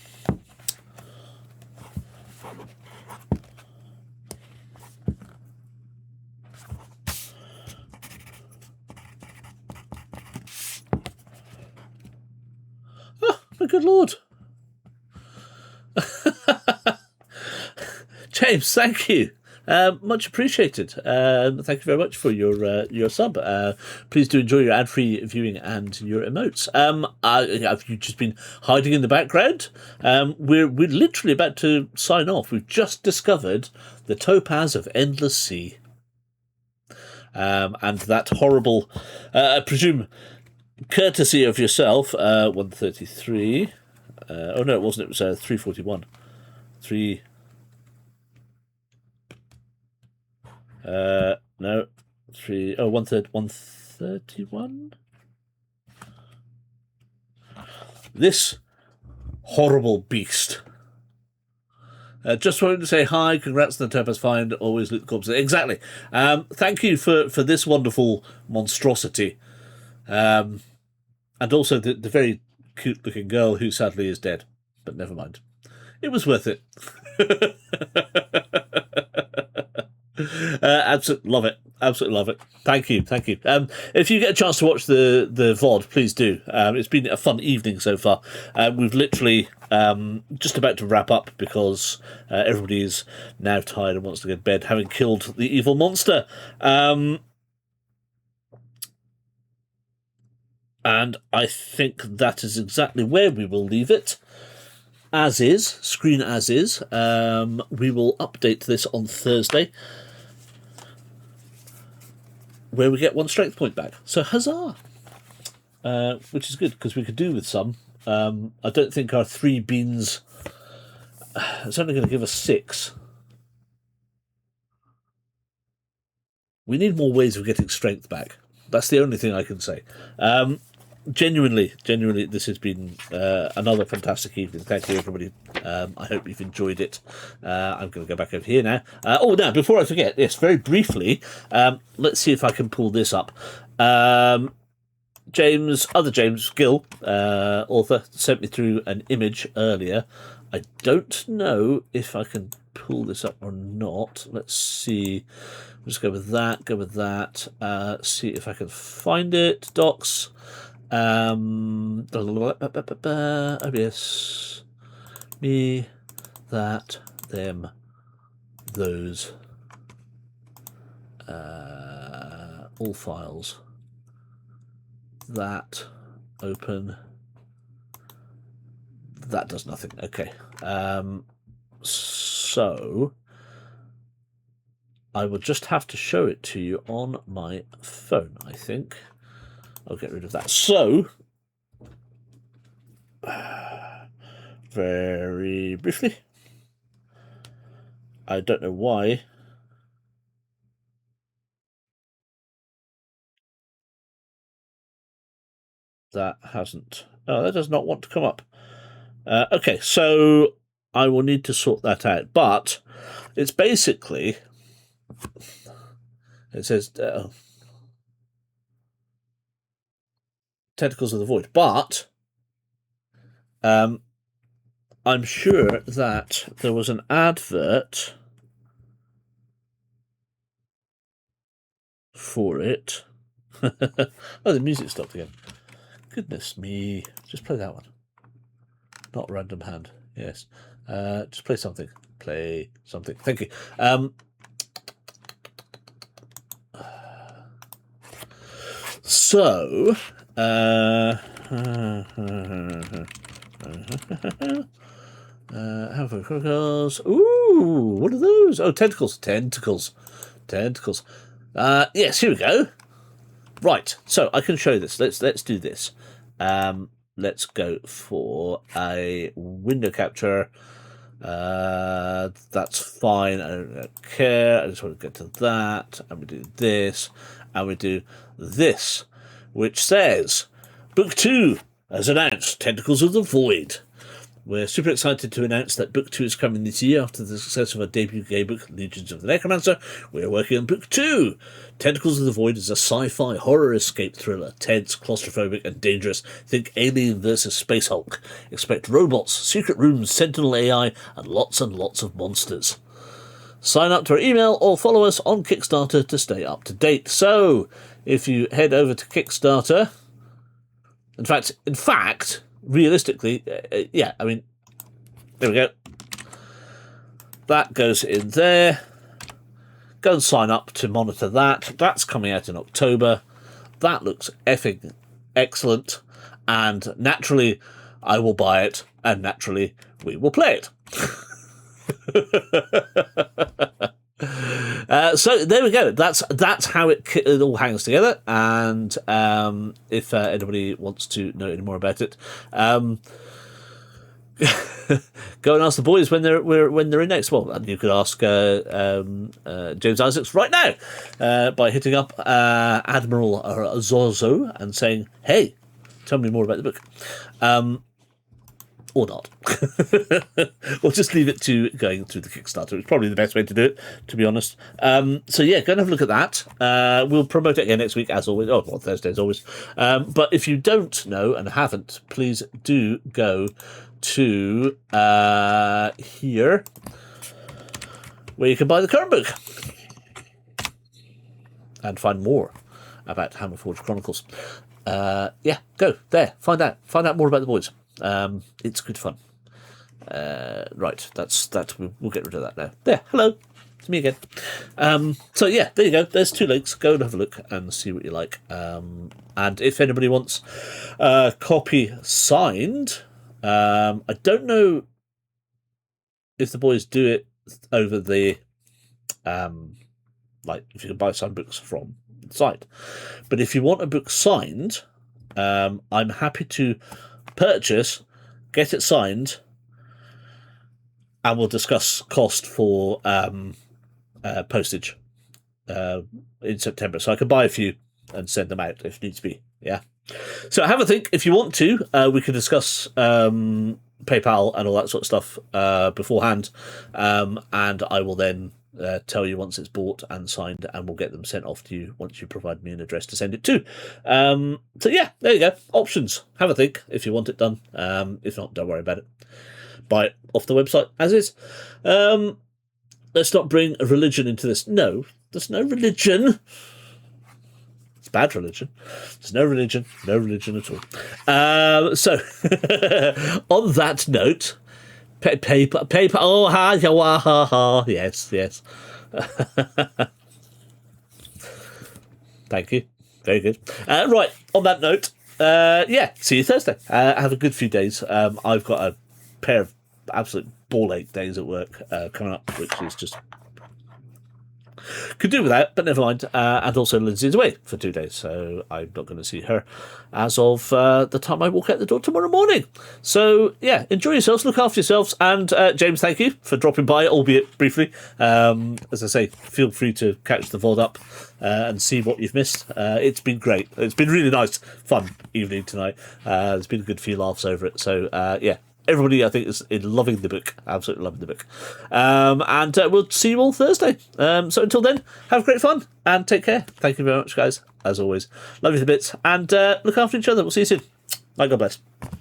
Oh, my good lord. James, thank you. Much appreciated. Thank you very much for your sub. Please do enjoy your ad-free viewing and your emotes. Have you just been hiding in the background? We're literally about to sign off. We've just discovered the topaz of endless sea, and that horrible, I presume, courtesy of yourself. 133. Oh no, it wasn't. It was 341. No, 131. This horrible beast. Just wanted to say hi, congrats on the Topaz find, always loot the corpses. Exactly. Thank you for this wonderful monstrosity. And also the very cute looking girl who sadly is dead. But never mind. It was worth it. Absolutely love it. Absolutely love it. Thank you. If you get a chance to watch the VOD, please do. It's been a fun evening so far. We've literally just about to wrap up because everybody is now tired and wants to go to bed, having killed the evil monster. And I think that is exactly where we will leave it. As is, screen as is. We will update this on Thursday, where we get 1 strength point back. So huzzah! Which is good, because we could do with some. I don't think our 3 beans... It's only going to give us 6. We need more ways of getting strength back. That's the only thing I can say. Genuinely, this has been another fantastic evening. Thank you, everybody. I hope you've enjoyed it. I'm going to go back over here now. Now, before I forget, yes, very briefly, let's see if I can pull this up. James Gill, author, sent me through an image earlier. I don't know if I can pull this up or not. Let's see. Just go with that. See if I can find it. Docs. OBS, me, that, them, those, all files, that, open, that does nothing. Okay. So I will just have to show it to you on my phone, I think. I'll get rid of that. So, very briefly, I don't know why that hasn't... Oh, that does not want to come up. Okay, so I will need to sort that out. But it's basically... It says... Tentacles of the Void. But I'm sure that there was an advert for it. Oh, the music stopped again. Goodness me. Just play that one. Not random hand. Yes. Just play something. Play something. Thank you. So... Have crocodiles. Ooh, what are those? Oh, tentacles. Yes, here we go. Right, so I can show you this. Let's do this. Let's go for a window capture. That's fine. I don't care. I just want to get to that. And we do this. And we do this, which says, Book 2, as announced, Tentacles of the Void. we're super excited to announce that Book 2 is coming this year after the success of our debut gamebook, Legions of the Necromancer. We're working on Book 2. Tentacles of the Void is a sci-fi horror escape thriller, tense, claustrophobic, and dangerous. Think Alien vs. Space Hulk. Expect robots, secret rooms, sentinel AI, and lots of monsters. Sign up to our email or follow us on Kickstarter to stay up to date. So, if you head over to Kickstarter, in fact, realistically, yeah, I mean, there we go. That goes in there. Go and sign up to monitor that. That's coming out in October. That looks effing excellent. And naturally, I will buy it. And naturally, we will play it. So there we go. That's how it all hangs together. And if anybody wants to know any more about it, go and ask the boys when they're in next. Well, you could ask James Isaacs right now by hitting up Admiral Zozo and saying, "Hey, tell me more about the book." Or not. Or just leave it to going through the Kickstarter. It's probably the best way to do it, to be honest. So yeah, go and have a look at that. We'll promote it again next week, as always. Oh, well, Thursday as always. But if you don't know and haven't, please do go to here, where you can buy the current book and find more about Hammerforge Chronicles. Yeah, go there. Find out more about the boys. It's good fun. Right, that's that. We'll get rid of that now. There, hello, it's me again. So yeah, there you go. There's 2 links. Go and have a look and see what you like. And if anybody wants a copy signed, I don't know if the boys do it over the like if you can buy signed books from the site. But if you want a book signed, I'm happy to purchase, get it signed, and we'll discuss cost for postage in September. So I can buy a few and send them out if needs be. Yeah. So have a think. If you want to, we can discuss PayPal and all that sort of stuff beforehand, and I will then tell you once it's bought and signed, and we'll get them sent off to you once you provide me an address to send it to. So yeah, there you go. Options. Have a think if you want it done. If not, don't worry about it. Buy it off the website as is. Let's not bring a religion into this. No, there's no religion. It's bad religion. There's no religion at all. So on that note, paper. Oh, ha, yes. Thank you. Very good. Right, on that note, yeah, see you Thursday. Have a good few days. I've got a pair of absolute ball-ache days at work coming up, which is just could do without, but never mind. And also Lindsay's away for 2 days, so I'm not going to see her as of the time I walk out the door tomorrow morning. So yeah, enjoy yourselves, look after yourselves, and James, thank you for dropping by, albeit briefly. As I say, feel free to catch the VOD up and see what you've missed. It's been great. It's been really nice, fun evening tonight. There's been a good few laughs over it. So yeah. Everybody, I think, is loving the book. Absolutely loving the book. And we'll see you all Thursday. So until then, have great fun and take care. Thank you very much, guys. As always, love you to bits. And look after each other. We'll see you soon. Bye, God bless.